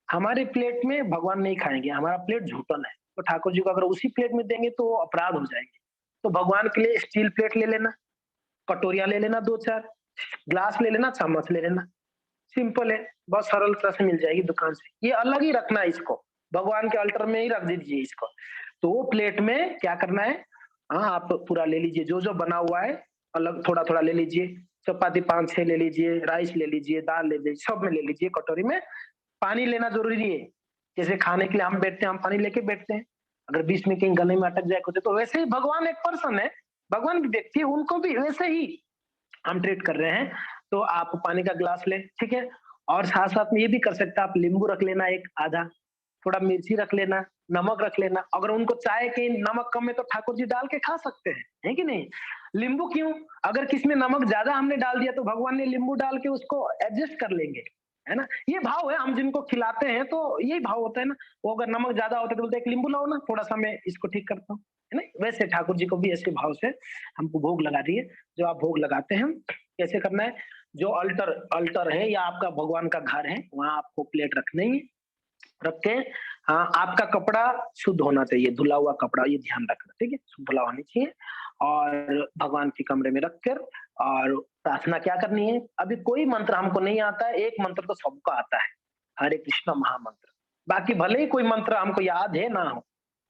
हमारे प्लेट में भगवान नहीं खाएँगे, हमारा प्लेट झूठन है, तो ठाकुर जी को अगर उसी प्लेट में देंगे तो अपराध हो जाएँगे। तो भगवान के लिए स्टील प्लेट ले लेना, कटोरियाँ ले लेना 2-4, ग्लास ले लेना, चम्मच ले लेना। सिंपल है, बहुत सरलता से मिल जाएगी दुकान से। ये अलग ही रखना है इसको, भगवान के अल्टर में ही रख दीजिए इसको। तो वो प्लेट में क्या करना है, हाँ, आप पूरा ले लीजिए, जो-जो बना हुआ है, अलग थोड़ा-थोड़ा ले लीजिए। चपाती 5-6 ले लीजिए, राइस ले लीजिए, दाल ले लीजिए, सब में ले लीजिए कटोरी में। पानी लेना ज़रूरी है। जैसे खाने के लिए हम बैठते हैं, हम पानी लेके बैठते हैं। अगर बीच में कहीं गले में अटक जाए कुछ, तो वैसे ही भगवान एक पर्सन है, भगवान भी व्यक्ति है, उनको भी वैसे ही हम ट्रीट कर रहे हैं। तो आप पानी का ग्लास लें, ठीक है? और साथ-साथ में ये भी कर सकते हैं आप, नींबू रख लेना 1 आधा, थोड़ा मिर्ची रख लेना, नमक रख लेना। अगर उनको चाहे कि नमक कम है तो ठाकुर जी डाल के खा सकते हैं, है कि नहीं? नींबू क्यों? अगर किसी में नमक ज़्यादा हमने डाल दिया तो भगवान ने नींबू डाल के उसको एडजस्ट कर लेंगे, है ना? ये भाव है, हम जिनको खिलाते हैं तो यही भाव होता है ना। वो अगर नमक ज़्यादा होता है तो बोलते हैं, "एक नींबू लाओ ना, थोड़ा-सा मैं इसको ठीक करता हूँ।" है ना? वैसे ठाकुर जी को भी ऐसे भाव से हमको भोग लगा दिए। जो आप भोग लगाते हैं, कैसे करना है? जो अल्टर अल्टर है या आपका भगवान का घर है, वहाँ आपको प्लेट रखनी है। रख के हाँ, आपका कपड़ा शुद्ध होना चाहिए, धुला हुआ कपड़ा, ये ध्यान रखना, ठीक है? धुला होनी चाहिए और भगवान के कमरे में रख कर और प्रार्थना क्या करनी है? अभी कोई मंत्र हमको नहीं आता है, एक मंत्र तो सबको आता है, हरे कृष्ण महामंत्र। बाकी भले ही कोई मंत्र हमको याद है ना हो,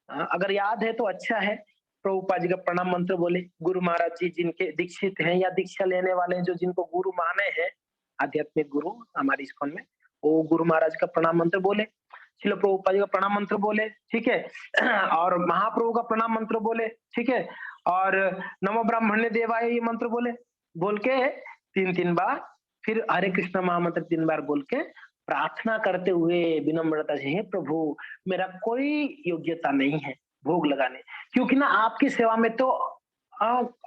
अगर याद है तो अच्छा है। प्रभुपाद जी का प्रणाम मंत्र बोले, गुरु महाराज जी जिनके दीक्षित हैं या दीक्षा लेने वाले हैं, जो जिनको गुरु माने हैं, आध्यात्मिक गुरु हमारे इस्कॉन में, वो गुरु महाराज का प्रणाम मंत्र बोले, शिल प्रभुपाद जी का प्रणाम मंत्र बोले, ठीक है? और महाप्रभु का प्रणाम मंत्र बोले, ठीक है? और नमो ब्राह्मणे देवाय ये मंत्र बोले, बोल के 3-3 बार, फिर हरे कृष्ण महामंत्र 3 बार बोल के प्रार्थना करते हुए विनम्रता से, हे प्रभु मेरा कोई योग्यता नहीं है भोग लगाने, क्योंकि ना आपकी सेवा में तो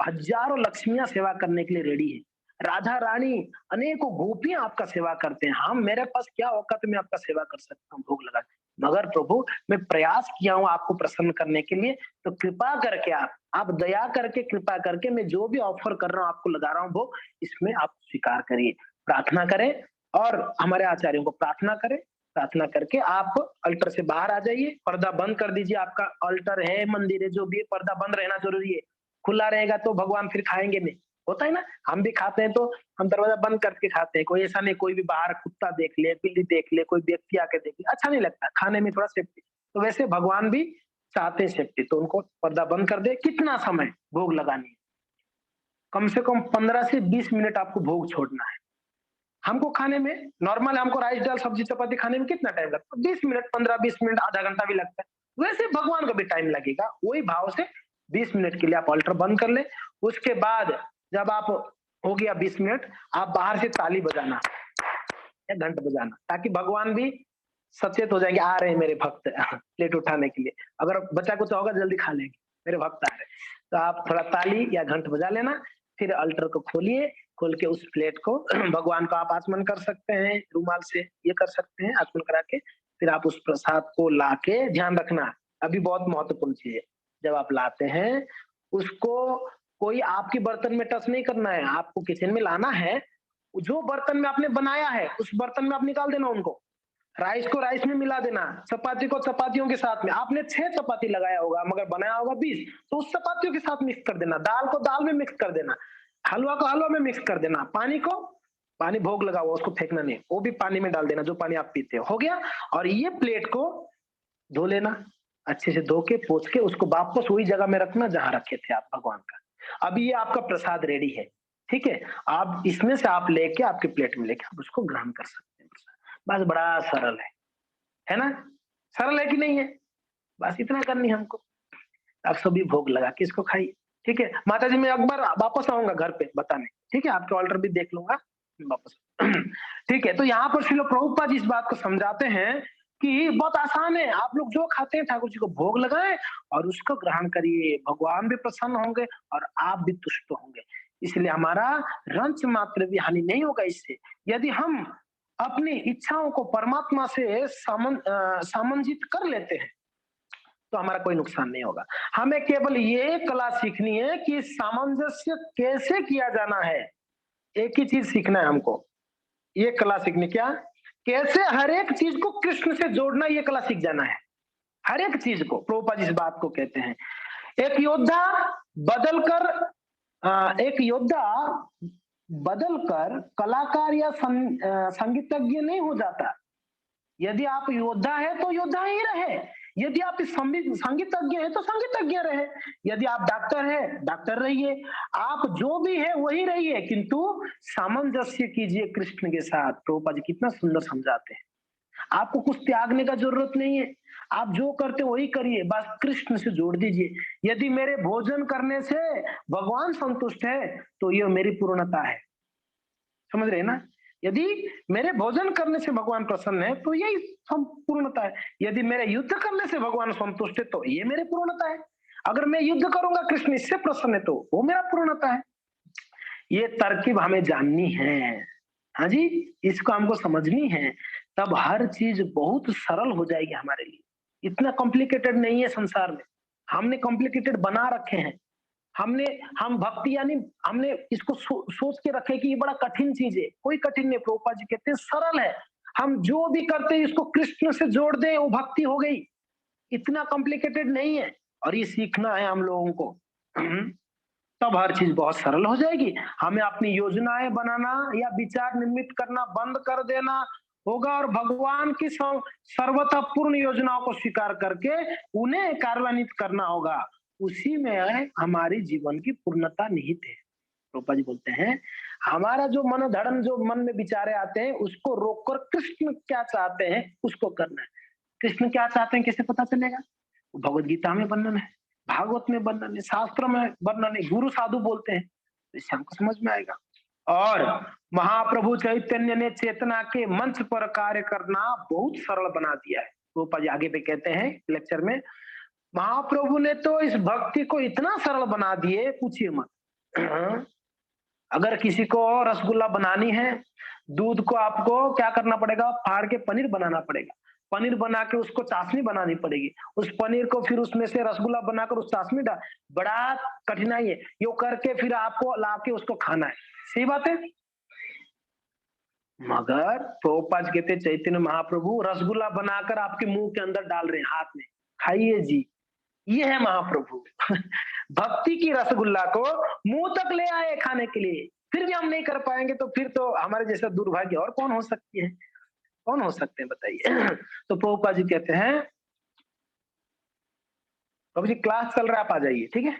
हजारों लक्ष्मियां सेवा करने के लिए रेडी है। राधा रानी अनेकों गोपियां आपका सेवा करते हैं, हम मेरे पास क्या औकात है, मैं आपका सेवा कर सकता हूँ भोग लगा के। मगर प्रभु मैं प्रयास किया हूँ आपको प्रसन्न करने के लिए, तो कृपा करके आप दया करके कृपा करके मैं जो भी ऑफर कर रहा हूँ आपको लगा रहा हूँ भोग, इसमें आप स्वीकार करिए। प्रार्थना करें और हमारे आचार्यों को प्रार्थना करें। प्रार्थना करके आप अल्टर से बाहर आ जाइए, पर्दा बंद कर दीजिए। आपका अल्टर है, मंदिर है, जो भी है, पर्दा बंद रहना जरूरी है। खुला रहेगा तो भगवान फिर खाएंगे नहीं, होता है ना? हम भी खाते हैं तो हम दरवाजा बंद करके खाते हैं। कोई ऐसा नहीं, कोई भी बाहर कुत्ता देख ले, बिल्ली देख ले, कोई व्यक्ति आके देख ले, अच्छा नहीं लगता। खाने में थोड़ा सेफ्टी, तो वैसे भगवान भी चाहते हैं सेफ्टी, तो उनको पर्दा बंद कर दे। कितना समय भोग लगानी है? कम से कम 15 से 20 मिनट आपको भोग छोड़ना है। हमको खाने में नॉर्मल हमको राइस दाल सब्जी चपाती खाने में कितना टाइम लगता है? 20 मिनट, 15-20 मिनट, आधा घंटा भी लगता है। वैसे भगवान को भी टाइम लगेगा। वही भाव से 20 मिनट के लिए आप अल्टर बंद कर लें। उसके बाद जब आप हो गया 20 मिनट, आप बाहर से ताली बजाना या घंट बजाना, ताकि भगवान भी सचेत हो जाएंगे, आ रहे हैं मेरे भक्त प्लेट उठाने के लिए। अगर बचा कुछ होगा जल्दी खा लेंगे, मेरे भक्त आ रहे हैं। तो आप थोड़ा ताली या घंट बजा लेना, फिर अल्टर को खोलिए, खोल के उस प्लेट को भगवान को आप आचमन कर सकते हैं, रुमाल से ये कर सकते हैं आचमन करा के। फिर आप उस प्रसाद को लाके, ध्यान रखना, अभी बहुत महत्वपूर्ण चीज़ है, जब आप लाते हैं, उसको कोई आपके बर्तन में टच नहीं करना है, आपको किचन में लाना है, जो बर्तन में आपने बनाया है, उस बर्तन में आप निकाल देना उनको। राइस को राइस में मिला देना, चपाती को चपातियों के साथ में। आपने 6 चपाती लगाया होगा मगर बनाया होगा 20, तो उस चपातियों के साथ मिक्स कर देना, दाल को दाल में मिक्स कर देना, हलवा को हलवा में मिक्स कर देना, पानी भोग लगा हुआ उसको फेंकना नहीं, वो भी पानी में डाल देना जो पानी आप पीते हो गया। और ये प्लेट को धो लेना, अच्छे से धो के पोंछ के उसको वापस वही जगह में रखना जहां रखे थे आप भगवान का। अभी ये आपका प्रसाद रेडी है, ठीक है। आप इसमें से आप लेके आपके प्लेट में लेके आप उसको ग्रहण कर सकते हैं। बस बड़ा सरल है ना? सरल है कि नहीं है? बस इतना करनी है हमको। आप सभी भोग लगा के इसको खाइए, ठीक है। माता जी मैं एक बार वापस आऊंगा घर पे बताने, ठीक है। आपके ऑल्टर भी देख लूंगा वापस। ठीक है, तो यहाँ पर श्रील प्रभुपाद जी इस बात को समझाते हैं कि बहुत आसान है, आप लोग जो खाते हैं ठाकुर जी को भोग लगाएं और उसको ग्रहण करिए, भगवान भी प्रसन्न होंगे और आप भी तुष्ट होंगे। इसलिए हमारा रंच मात्र भी हानि नहीं होगा इससे। यदि हम अपनी इच्छाओं को परमात्मा से सामंजित कर लेते हैं तो हमारा कोई नुकसान नहीं होगा। हमें केवल ये कला सीखनी है कि सामंजस्य कैसे किया जाना है। एक ही चीज सीखना है हमको, ये कला सीखनी, क्या? कैसे हर एक चीज को कृष्ण से जोड़ना, ये कला सीख जाना है। हर एक चीज को प्रभुपाद जी इस बात को कहते हैं। एक योद्धा बदलकर एक योद्धा बदलकर कलाकार या संगीतज्ञ नहीं हो जाता। यदि आप योद्धा है तो योद्धा ही रहे, यदि आप संगीतज्ञ है तो संगीतज्ञ रहे, यदि आप डॉक्टर है डॉक्टर रहिए, आप जो भी है वही रहिए, किंतु सामंजस्य कीजिए कृष्ण के साथ। प्रभुपाद जी कितना सुंदर समझाते हैं। आपको कुछ त्यागने का जरूरत नहीं है, आप जो करते वही करिए, बस कृष्ण से जोड़ दीजिए। यदि मेरे भोजन करने से भगवान संतुष्ट है तो ये मेरी पूर्णता है, समझ रहे हैं ना? यदि मेरे भोजन करने से भगवान प्रसन्न है तो यही पूर्णता है। यदि मेरे युद्ध करने से भगवान संतुष्ट है तो ये मेरी पूर्णता है। अगर मैं युद्ध करूंगा कृष्ण इससे प्रसन्न है तो वो मेरा पूर्णता है। ये तरकीब हमें जाननी है, हाँ जी, इसको हमको समझनी है, तब हर चीज बहुत सरल हो जाएगी हमारे लिए। इतना कॉम्प्लिकेटेड नहीं है संसार में, हमने कॉम्प्लिकेटेड बना रखे हैं। हम भक्ति यानी हमने इसको सोच के रखे कि ये बड़ा कठिन चीज है। कोई कठिन नहीं, प्रभुपाद जी कहते हैं सरल है। हम जो भी करते हैं इसको कृष्ण से जोड़ दे, वो भक्ति हो गई। इतना कॉम्प्लिकेटेड नहीं है, और ये सीखना है हम लोगों को। तब हर चीज बहुत सरल हो जाएगी। हमें अपनी योजनाएं बनाना या विचार निर्मित करना बंद कर देना होगा और भगवान की सर्वथा पूर्ण योजनाओं को स्वीकार करके उन्हें कार्यान्वित करना होगा। उसी में हमारी जीवन की पूर्णता निहित है। रूपा जी बोलते हैं हमारा जो मनोधर्म, जो मन में विचारे आते हैं उसको रोककर कृष्ण क्या चाहते हैं उसको करना है। कृष्ण क्या चाहते हैं कैसे पता चलेगा? भगवत गीता में वर्णन है, भागवत में वर्णन है, शास्त्र में वर्णन है, गुरु साधु बोलते हैं, तो इससे हमको समझ में आएगा। और महाप्रभु चैतन्य ने चेतना के मंच पर कार्य करना बहुत सरल बना दिया है। रूपा जी आगे पे कहते हैं लेक्चर में, महाप्रभु ने तो इस भक्ति को इतना सरल बना दिए पूछिए मत। अगर किसी को रसगुल्ला बनानी है, दूध को आपको क्या करना पड़ेगा? फाड़ के पनीर बनाना पड़ेगा, पनीर बना के उसको चाशनी बनानी पड़ेगी, उस पनीर को फिर उसमें से रसगुल्ला बनाकर उस चाशनी डाल, बड़ा कठिनाई है। यो करके फिर आपको लाके उसको खाना है, सही बात है। मगर प्रभुपाद कहते चैतन्य महाप्रभु रसगुल्ला बनाकर आपके मुंह के अंदर डाल रहे हैं, हाथ में खाइए जी, ये है महाप्रभु। भक्ति की रसगुल्ला को मुंह तक ले आए खाने के लिए, फिर भी हम नहीं कर पाएंगे तो फिर तो हमारे जैसा दुर्भाग्य और कौन हो सकती है, कौन हो सकते हैं बताइए। तो प्रभुपाद जी कहते हैं, प्रभु जी क्लास चल रहा है, आप आ जाइए, ठीक है,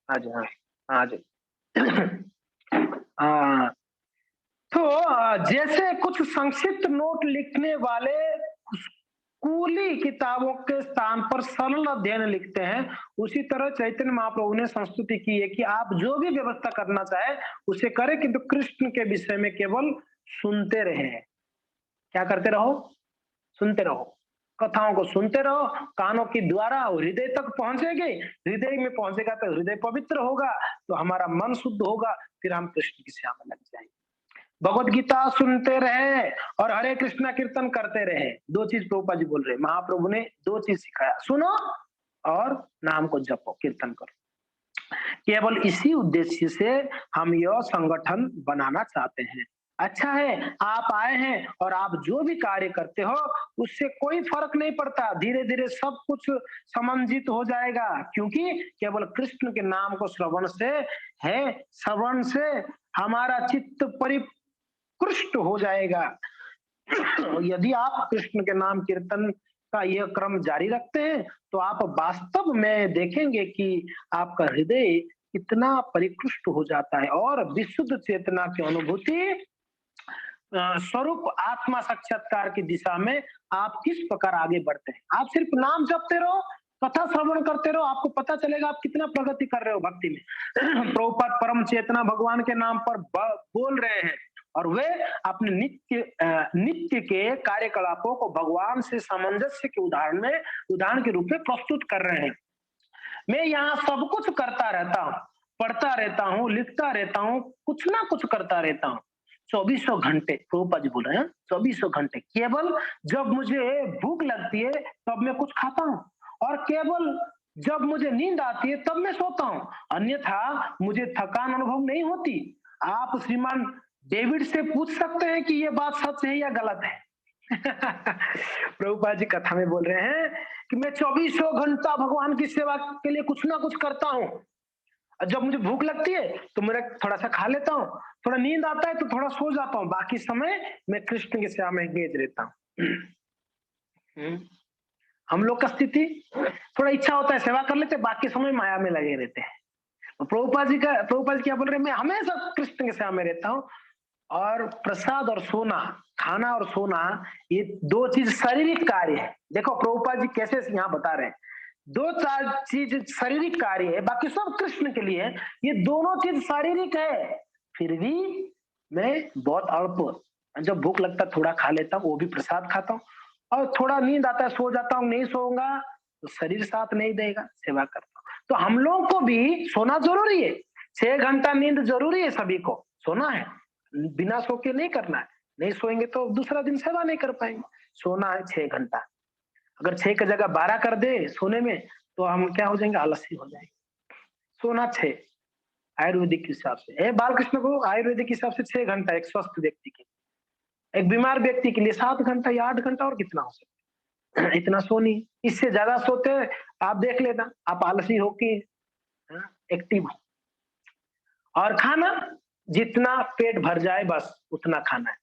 आ जाओ, हाँ आ जाओ। हाँ, तो जैसे कुछ संक्षिप्त नोट लिखने वाले स्कूली किताबों के स्थान पर सरल अध्ययन लिखते हैं, उसी तरह चैतन्य महाप्रभु ने संस्तुति की है कि आप जो भी व्यवस्था करना चाहे उसे करें, किंतु कृष्ण के विषय में केवल सुनते रहे। क्या करते रहो? सुनते रहो, कथाओं को सुनते रहो, कानों के द्वारा हृदय तक पहुंचेगी, हृदय में पहुंचेगा तो हृदय पवित्र होगा, तो हमारा मन शुद्ध होगा, फिर हम कृष्ण की सेवा में लग जाएंगे। भगवत गीता सुनते रहे और हरे कृष्णा कीर्तन करते रहे। दो चीज प्रभुपाद जी बोल रहे, महाप्रभु ने दो चीज सिखाया, सुनो और नाम को जपो, कीर्तन करो। केवल इसी उद्देश्य से हम यह संगठन बनाना चाहते हैं। अच्छा है आप आए हैं और आप जो भी कार्य करते हो उससे कोई फर्क नहीं पड़ता, धीरे धीरे सब कुछ समन्वित हो जाएगा, क्योंकि केवल कृष्ण के नाम को श्रवण से है, श्रवण से हमारा चित्त परिपुष्ट हो जाएगा। यदि आप कृष्ण के नाम कीर्तन का यह क्रम जारी रखते हैं तो आप वास्तव में देखेंगे कि आपका हृदय कितना परिपुष्ट हो जाता है और विशुद्ध चेतना की अनुभूति स्वरूप आत्मा साक्षात्कार की दिशा में आप किस प्रकार आगे बढ़ते हैं। आप सिर्फ नाम जपते रहो, कथा श्रवण करते रहो, आपको पता चलेगा आप कितना प्रगति कर रहे हो भक्ति में। प्रभुपाद परम चेतना भगवान के नाम पर बोल रहे हैं और वे अपने नित्य के कार्यकलापों को भगवान से सामंजस्य के उदाहरण के रूप में प्रस्तुत कर रहे हैं। मैं यहाँ सब कुछ करता रहता हूँ, पढ़ता रहता हूँ, लिखता रहता हूँ, कुछ ना कुछ करता रहता हूँ। 2400 घंटे प्रभुपाद जी बोल रहे हैं, 2400 घंटे। केवल जब मुझे भूख लगती है तब मैं कुछ खाता हूँ और केवल जब मुझे नींद आती है तब मैं सोता हूँ, अन्यथा मुझे थकान अनुभव नहीं होती। आप श्रीमान डेविड से पूछ सकते हैं कि ये बात सच है या गलत है। प्रभुपाद जी कथा में बोल रहे हैं कि मैं 2400 घंटा भगवान की सेवा के लिए कुछ ना कुछ करता हूँ। जब मुझे भूख लगती है तो मेरा थोड़ा सा खा लेता हूँ, थोड़ा नींद आता है तो थोड़ा सो जाता हूँ, बाकी समय मैं कृष्ण की सेवा में एंगेज रहता हूँ। हम लोग का स्थिति थोड़ा इच्छा होता है सेवा कर लेते, बाकी समय माया में लगे रहते हैं। प्रभुपाद जी क्या बोल रहे हैं, मैं हमेशा कृष्ण की सेवा में रहता हूँ और प्रसाद और सोना, खाना और सोना, ये दो चीज शारीरिक कार्य है। देखो प्रभुपाद जी कैसे यहाँ बता रहे हैं, दो चार चीज शारीरिक कार्य है, बाकी सब कृष्ण के लिए है। ये दोनों चीज शारीरिक है, फिर भी मैं बहुत अल्प, जब भूख लगता थोड़ा खा लेता हूँ, वो भी प्रसाद खाता हूँ, और थोड़ा नींद आता है सो जाता हूँ, नहीं सोऊंगा तो शरीर साथ नहीं देगा, सेवा करता हूँ। तो हम लोग को भी सोना जरूरी है, 6 घंटा नींद जरूरी है, सभी को सोना है, बिना सो के नहीं करना है, नहीं सोएंगे तो दूसरा दिन सेवा नहीं कर पाएंगे। सोना है 6 घंटा, अगर 6 की जगह 12 कर दे सोने में तो हम क्या हो जाएंगे, आलसी हो जाएंगे। सोना 6 आयुर्वेदिक के हिसाब से, बालकृष्ण को आयुर्वेदिक के हिसाब से 6 घंटा एक स्वस्थ व्यक्ति के, एक बीमार व्यक्ति के लिए 7 घंटा या 8 घंटा, और कितना हो सकता है। इतना सो नहीं, इससे ज्यादा सोते आप देख लेना, आप आलसी हो कि एक्टिव हो। और खाना जितना पेट भर जाए बस उतना खाना है,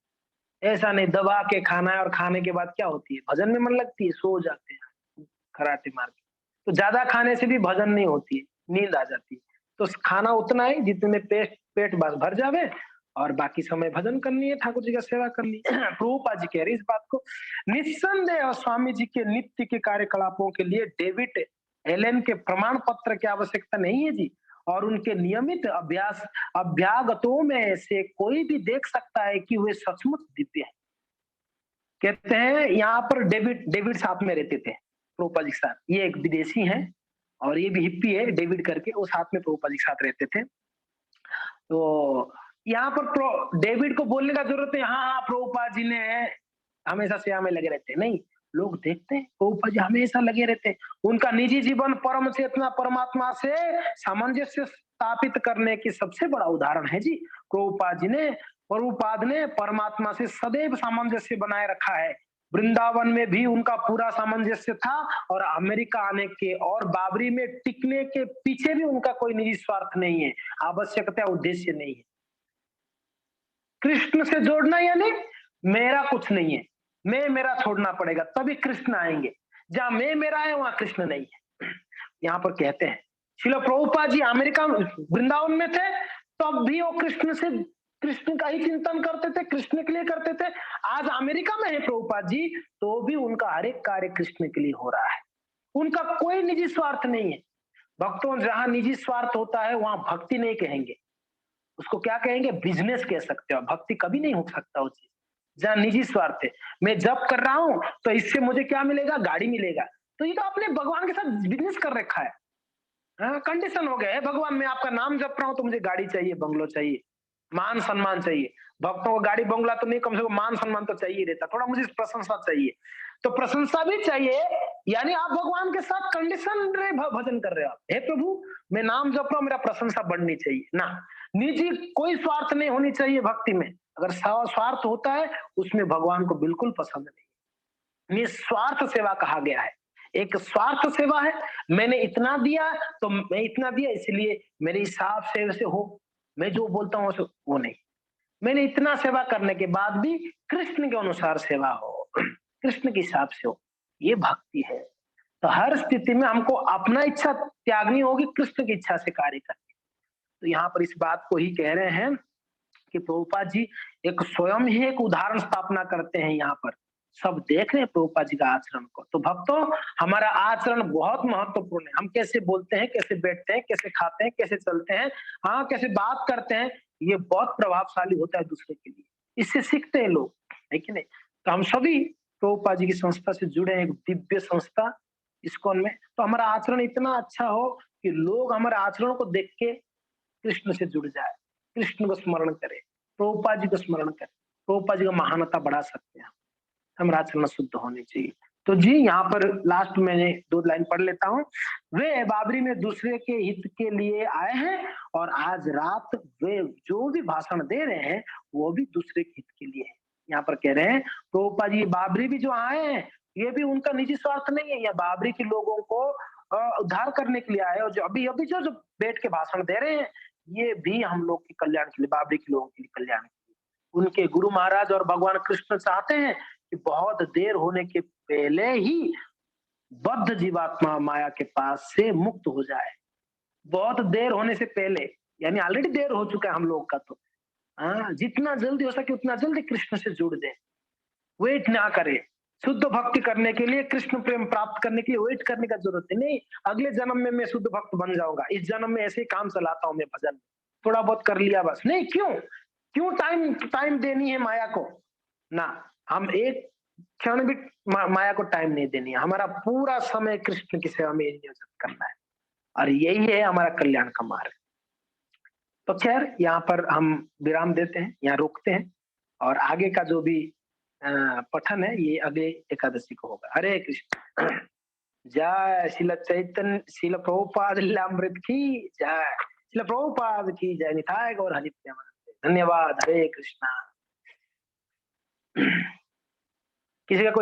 ऐसा नहीं दबा के खाना है और खाने के बाद क्या होती है, भजन में मन लगती है, सो जाते हैं खराटे मार के। तो ज्यादा खाने से भी भजन नहीं होती है, नींद आ जाती है। तो खाना उतना ही जितने में पेट पेट बस भर जावे और बाकी समय भजन करनी है, ठाकुर जी का सेवा करनी है। प्रभुपाद जी कह रहे इस बात को। निस्संदेह स्वामी जी के नित्य के कार्यकलापों के लिए डेविड एलन के प्रमाण पत्र की आवश्यकता नहीं है जी, और उनके नियमित अभ्यागतों में से कोई भी देख सकता है कि वे सचमुच दिव्य हैं। कहते हैं यहाँ पर डेविड डेविड साथ में रहते थे प्रभुपाद जी के साथ, ये एक विदेशी हैं और ये भी हिप्पी है डेविड करके, वो साथ में प्रभुपाद जी के साथ रहते थे। तो यहाँ पर डेविड को बोलने का जरूरत है, हाँ हाँ प्रभुपाद जी ने हमेशा सेवा में लगे रहते हैं, नहीं, लोग देखते हैं प्रभुपाद जी हमेशा लगे रहते हैं। उनका निजी जीवन परम चेतना परमात्मा से सामंजस्य स्थापित करने की सबसे बड़ा उदाहरण है जी। प्रभुपाद ने परमात्मा से सदैव सामंजस्य बनाए रखा है। वृंदावन में भी उनका पूरा सामंजस्य था और अमेरिका आने के और बाबरी में टिकने के पीछे भी उनका कोई निजी स्वार्थ नहीं है, आवश्यकता उद्देश्य नहीं है। कृष्ण से जोड़ना यानी मेरा कुछ नहीं है, मैं मेरा छोड़ना पड़ेगा तभी कृष्ण आएंगे, जहां मैं मेरा है वहां कृष्ण नहीं है। यहाँ पर कहते हैं श्रील प्रभुपाद जी अमेरिका वृंदावन में थे तब भी वो कृष्ण का ही चिंतन करते थे, कृष्ण के लिए करते थे। आज अमेरिका में है प्रभुपाद जी तो भी उनका हर एक कार्य कृष्ण के लिए हो रहा है, उनका कोई निजी स्वार्थ नहीं है। भक्तों जहां निजी स्वार्थ होता है वहां भक्ति नहीं कहेंगे, उसको क्या कहेंगे, बिजनेस कह सकते हो, भक्ति कभी नहीं हो सकता वो चीज जहां निजी स्वार्थ है। मैं जब कर रहा हूं तो इससे मुझे क्या मिलेगा, गाड़ी मिलेगा, तो ये तो आपने भगवान के साथ बिजनेस कर रखा है। कंडीशन हो गया है, भगवान मैं आपका नाम जप रहा हूं तो मुझे गाड़ी चाहिए, बंगलो चाहिए, मान सम्मान चाहिए। भक्तों को गाड़ी बंगला तो नहीं, कम से कम मान सम्मान तो चाहिए रहता, थोड़ा मुझे प्रशंसा चाहिए, तो प्रशंसा भी चाहिए। यानी आप भगवान के साथ कंडीशन रे भजन कर रहे हो आप, हे प्रभु मैं नाम जप रहा हूं, मेरा प्रशंसा बढ़नी चाहिए ना, निजी कोई स्वार्थ नहीं होनी चाहिए भक्ति में। अगर स्वार्थ होता है उसमें भगवान को बिल्कुल पसंद नहीं। निस्वार्थ सेवा कहा गया है। एक स्वार्थ सेवा है, मैंने इतना दिया तो मैं इतना दिया इसलिए मेरे हिसाब से वैसे हो, मैं जो बोलता हूँ वैसे वो नहीं। मैंने इतना सेवा करने के बाद भी कृष्ण के अनुसार सेवा हो, कृष्ण के हिसाब से हो, ये भक्ति है। तो हर स्थिति में हमको अपना इच्छा त्यागनी होगी, कृष्ण की इच्छा से कार्य करनी। तो यहाँ पर इस बात को ही कह रहे हैं कि प्रभुपाद जी एक स्वयं ही एक उदाहरण स्थापना करते हैं यहाँ पर। सब देख रहे हैं प्रभुपाद जी का आचरण को। तो भक्तों, हमारा आचरण बहुत महत्वपूर्ण है। हम कैसे बोलते हैं, कैसे बैठते हैं, कैसे खाते हैं, कैसे चलते हैं, हाँ कैसे बात करते हैं, ये बहुत प्रभावशाली होता है दूसरे के लिए। इससे सीखते हैं लोग, है कि नहीं? तो हम सभी प्रभुपाद जी की संस्था से जुड़े हैं, एक दिव्य संस्था इस्कॉन में। तो हमारा आचरण इतना अच्छा हो कि लोग हमारे आचरण को देख के कृष्ण से जुड़ जाए, कृष्ण को स्मरण करे, प्रभुपाद जी को स्मरण करे, प्रभुपाद जी का महानता बढ़ा सकते हैं। हमारा आचरण शुद्ध होनी चाहिए। तो जी यहाँ पर लास्ट मैंने 2 लाइन पढ़ लेता हूँ। वे बाबरी में दूसरे के हित के लिए आए हैं और आज रात वे जो भी भाषण दे रहे हैं वो भी दूसरे के हित के लिए है। यहाँ पर कह रहे हैं प्रभुपाद जी बाबरी भी जो आए हैं ये भी उनका निजी स्वार्थ नहीं है, या बाबरी के लोगों को उद्धार करने के लिए आए, और जो अभी अभी जो बैठ के भाषण दे रहे हैं ये भी हम लोग के कल्याण के लिए, बाबरी के लोगों के लिए कल्याण के लिए। उनके गुरु महाराज और भगवान कृष्ण चाहते हैं कि बहुत देर होने के पहले ही बद्ध जीवात्मा माया के पास से मुक्त हो जाए। बहुत देर होने से पहले, यानी ऑलरेडी देर हो चुका है हम लोग का। तो जितना जल्दी हो सके उतना जल्दी कृष्ण से जुड़ जाए, वेट ना करे। शुद्ध भक्ति करने के लिए, कृष्ण प्रेम प्राप्त करने के लिए वेट करने का जरूरत है नहीं। अगले जन्म में मैं शुद्ध भक्त बन जाऊंगा, इस जन्म में ऐसे ही काम चलाता हूँ मैं भजन, थोड़ा बहुत कर लिया बस। नहीं, क्यों क्यों टाइम टाइम देनी है माया को ना। हम एक क्षण भी माया को टाइम नहीं देनी है। हमारा पूरा समय कृष्ण की सेवा में नियोजित करना है, और यही है हमारा कल्याण का मार्ग। तो खैर यहाँ पर हम विराम देते हैं, यहाँ रोकते हैं, और आगे का जो भी पठन है ये अगले एकादशी को होगा। हरे कृष्ण। जय शिल चैतन्य, शिल प्रभुपाद लीलामृत की जय, शिल प्रभुपाद की जय। निताय गौर हरि प्रेमानंद। धन्यवाद। हरे कृष्णा। किसी का कोई